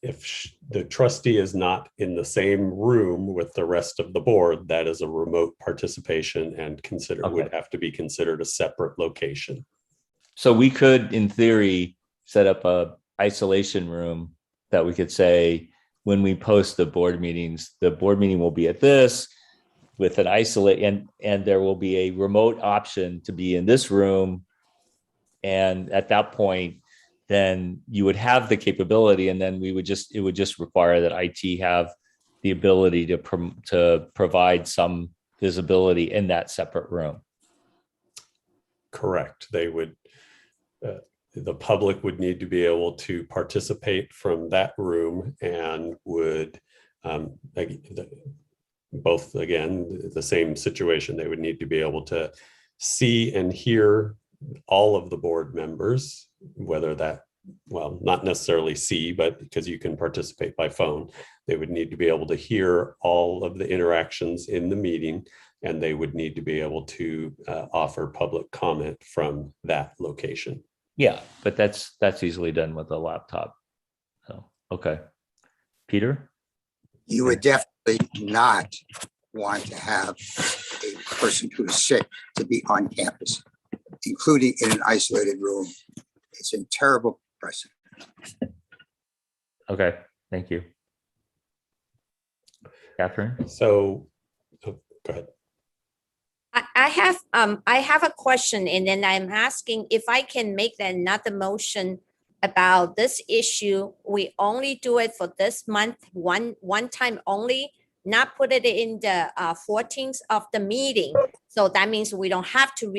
the trustee is not in the same room with the rest of the board, that is a remote participation and would have to be considered a separate location. So we could, in theory, set up a isolation room that we could say, when we post the board meetings, the board meeting will be at this with an isolate, and there will be a remote option to be in this room. And at that point, then you would have the capability, and then it would just require that IT have the ability to provide some visibility in that separate room. Correct. They would, the public would need to be able to participate from that room and would, both, again, the same situation. They would need to be able to see and hear all of the board members, whether that, well, not necessarily see, but because you can participate by phone, they would need to be able to hear all of the interactions in the meeting, and they would need to be able to offer public comment from that location. Yeah, but that's easily done with a laptop. So, okay. Peter? You would definitely not want to have a person who is sick to be on campus, including in an isolated room. It's a terrible precedent. Okay, thank you. Catherine? So, go ahead. I have a question, and then I'm asking if I can make another motion about this issue. We only do it for this month, one time only, not put it in the 14th of the meeting. So that means we don't have to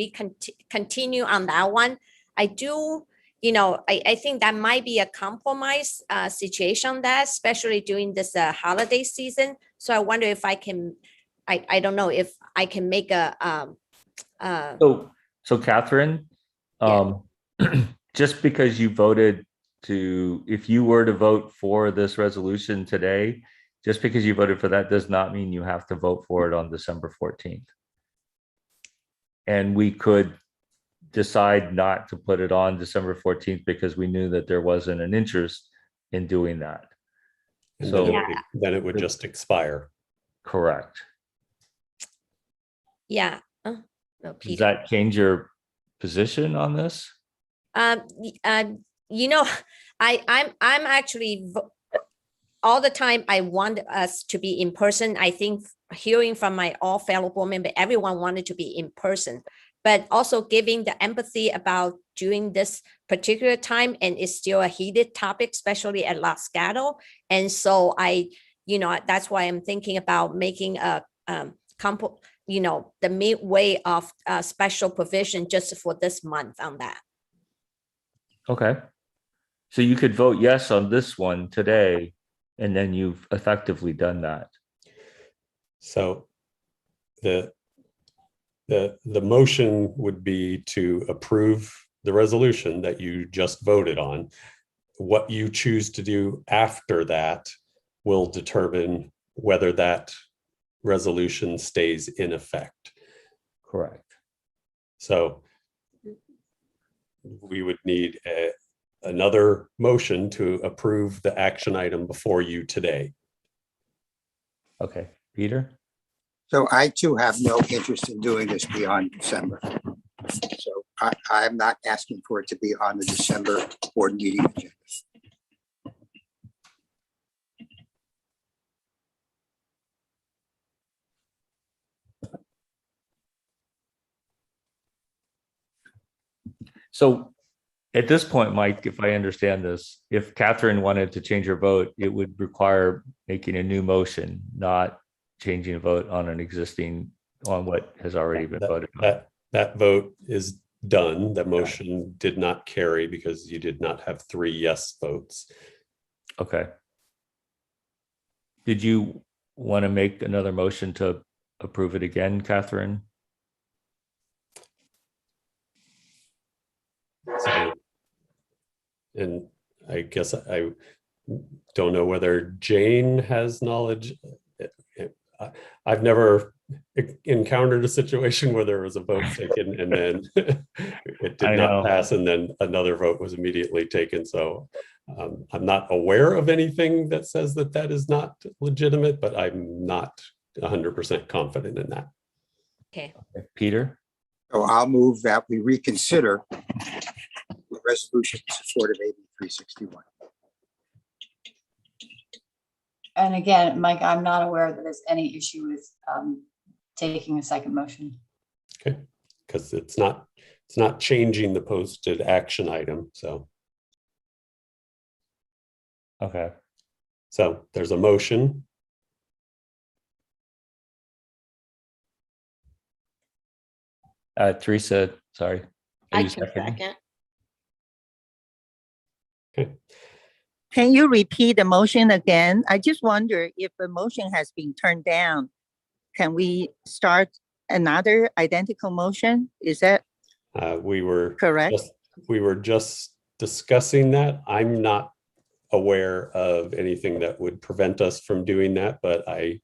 continue on that one. I do, I think that might be a compromise situation that, especially during this holiday season. So I wonder if I can, I don't know if I can make a. So Catherine, just because you voted if you were to vote for this resolution today, just because you voted for that does not mean you have to vote for it on December 14th. And we could decide not to put it on December 14th because we knew that there wasn't an interest in doing that. And So then it would just expire. Correct. Yeah. No, does that change your position on this? I'm actually all the time. I want us to be in person. I think hearing from my all fellow board members, everyone wanted to be in person, but also giving the empathy about during this particular time, and it's still a heated topic, especially at Los Gatos. And so that's why I'm thinking about making a the midway of special provision just for this month on that. Okay. So you could vote yes on this one today, and then you've effectively done that. So the motion would be to approve the resolution that you just voted on. What you choose to do after that will determine whether that resolution stays in effect. Correct. So we would need another motion to approve the action item before you today. Okay, Peter? So I too have no interest in doing this beyond December. So I'm not asking for it to be on the December board meeting agenda. So at this point, Mike, if I understand this, if Catherine wanted to change her vote, it would require making a new motion, not changing a vote on what has already been voted on. That vote is done. The motion did not carry because you did not have 3 yes votes. Okay. Did you want to make another motion to approve it again, Catherine? So, and I guess I don't know whether Jane has knowledge I've never encountered a situation where there was a vote taken and then it did I not know. pass and then another vote was immediately taken. So I'm not aware of anything that says that that is not legitimate, but I'm not 100% confident in that. Okay. Peter? So I'll move that we reconsider the resolution in support of AB 361. And again, Mike, I'm not aware that there's any issue with taking a second motion. Okay, because it's not changing the posted action item. So Okay. so there's a motion. Teresa, sorry. Are I you can seconding? second. Okay. Can you repeat the motion again? I just wonder if the motion has been turned down, can we start another identical motion? Is that We were correct? we were just discussing that. I'm not aware of anything that would prevent us from doing that, but I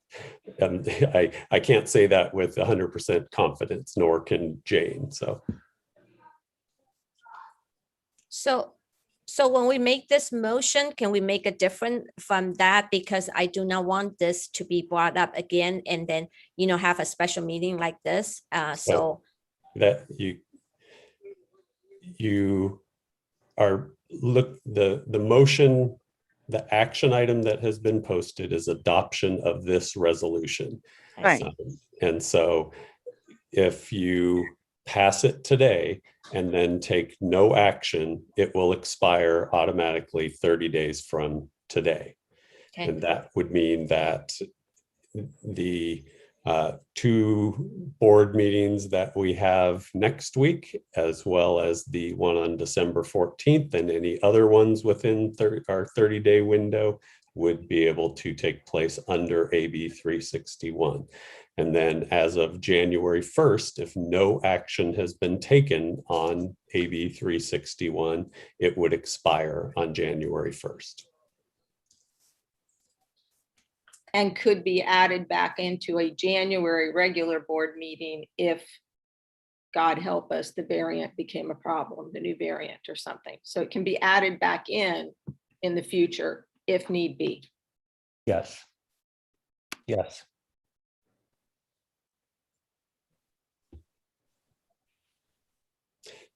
can't say that with 100% confidence, nor can Jane. So when we make this motion, can we make it different from that? Because I do not want this to be brought up again and then, have a special meeting like this. So that you are the motion, the action item that has been posted is adoption of this resolution. Right. And so if you pass it today and then take no action, it will expire automatically 30 days from today. Okay. And that would mean that the 2 board meetings that we have next week, as well as the one on December 14th and any other ones within our 30-day window, would be able to take place under AB 361. And then as of January 1st, if no action has been taken on AB 361, it would expire on January 1st. And could be added back into a January regular board meeting if, God help us, the variant became a problem, the new variant or something. So it can be added back in the future if need be. Yes. Yes.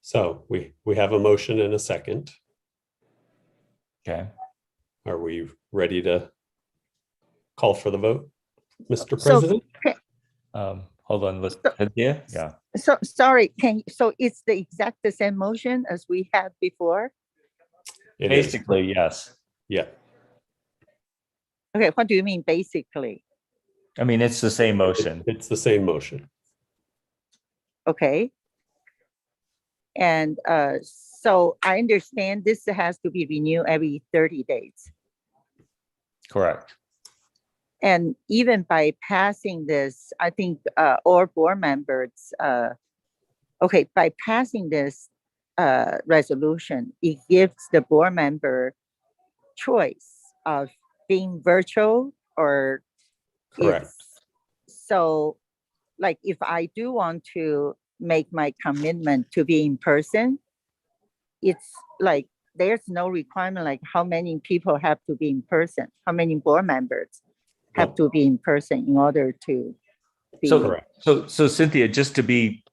So we have a motion and a second. Okay. Are we ready to call for the vote, Mr. So, President? Hold on, let's, yeah. So sorry, so it's the exact same motion as we had before? It is. Basically, yes. Yeah. Okay, what do you mean basically? I mean, it's the same motion. It's the same motion. Okay. And so I understand this has to be renewed every 30 days. Correct. And even by passing this, I think all board members, by passing this resolution, it gives the board member choice of being virtual or Correct. So like if I do want to make my commitment to be in person, it's like there's no requirement like how many people have to be in person, how many board members have to be in person in order to be. So Cynthia, just to be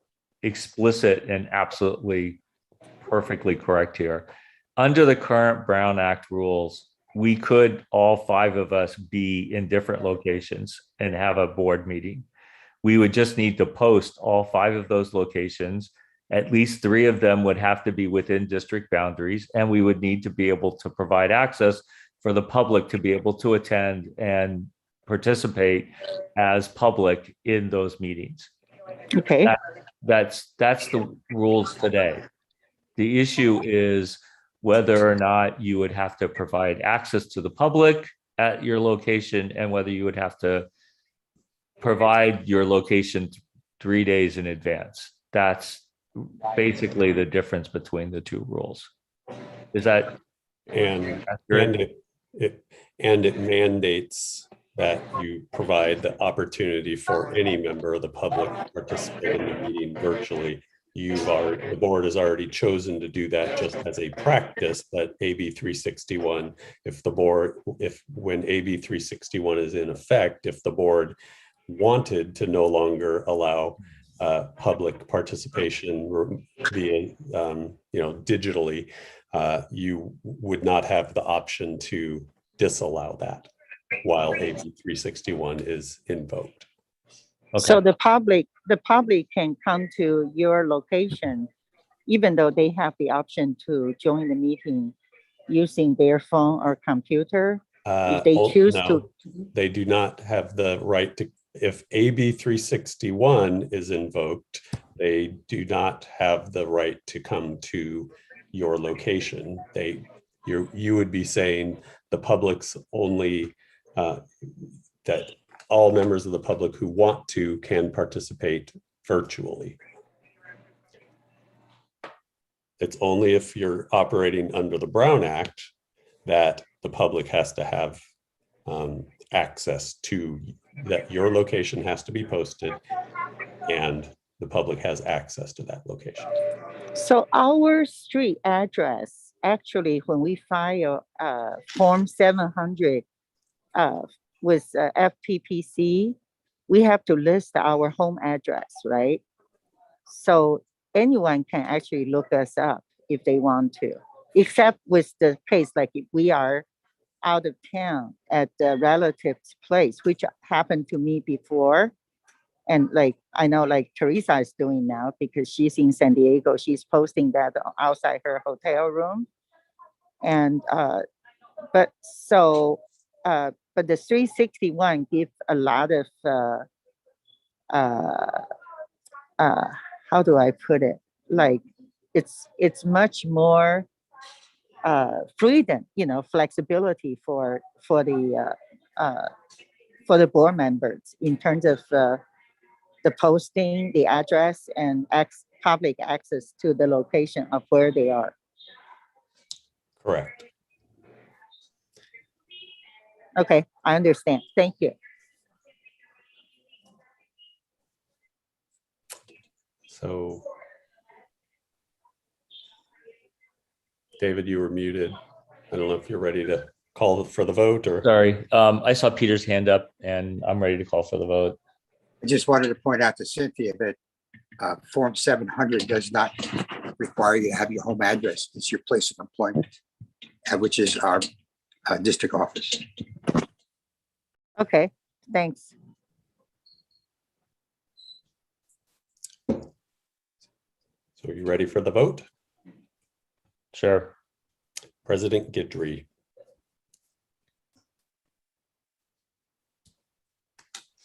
explicit and absolutely perfectly correct here, under the current Brown Act rules, we could, all 5 of us, be in different locations and have a board meeting. We would just need to post all 5 of those locations. At least 3 of them would have to be within district boundaries, and we would need to be able to provide access for the public to be able to attend and participate as public in those meetings. Okay. That's the rules today. The issue is whether or not you would have to provide access to the public at your location and whether you would have to provide your location 3 days in advance. That's basically the difference between the 2 rules. Is that and accurate? it mandates that you provide the opportunity for any member of the public to participate in the meeting virtually. The board has already chosen to do that just as a practice, but AB 361, when AB 361 is in effect, if the board wanted to no longer allow public participation via, digitally, you would not have the option to disallow that while AB 361 is invoked. Okay. So the public can come to your location, even though they have the option to join the meeting using their phone or computer. If they choose to. They do not have the right to. If AB 361 is invoked, they do not have the right to come to your location. You would be saying the public's only that all members of the public who want to can participate virtually. It's only if you're operating under the Brown Act that the public has to have access to that. Your location has to be posted and the public has access to that location. So our street address, actually, when we file Form 700 with FPPC, we have to list our home address, right? So anyone can actually look us up if they want to, except with the case, like if we are out of town at the relative's place, which happened to me before. And like, I know like Teresa is doing now because she's in San Diego, she's posting that outside her hotel room. And, but the 361 gives a lot of, how do I put it? Like, it's much more freedom, flexibility for the board members in terms of the posting, the address, and public access to the location of where they are. Correct. Okay, I understand. Thank you. So, David, you were muted. I don't know if you're ready to call for the vote or. Sorry, I saw Peter's hand up and I'm ready to call for the vote. I just wanted to point out to Cynthia that Form 700 does not require you to have your home address. It's your place of employment, which is our district office. Okay, thanks. So are you ready for the vote? Sure. President Guidry.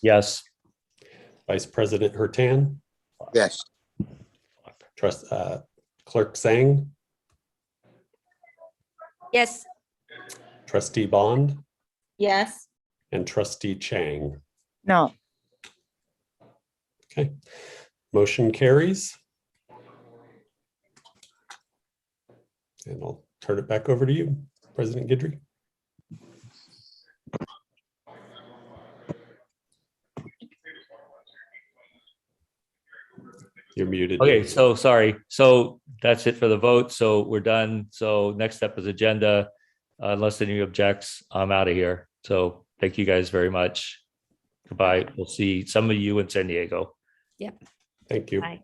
Yes. Vice President Hurtan. Yes. Clerk Sang. Yes. Trustee Bond Yes. and Trustee Chang. No. Okay. Motion carries. And I'll turn it back over to you, President Guidry. You're muted. Okay, so sorry. So that's it for the vote. So we're done. So next step is agenda. Unless any objects, I'm out of here. So thank you guys very much. Goodbye. We'll see some of you in San Diego. Yep. Thank you. Bye.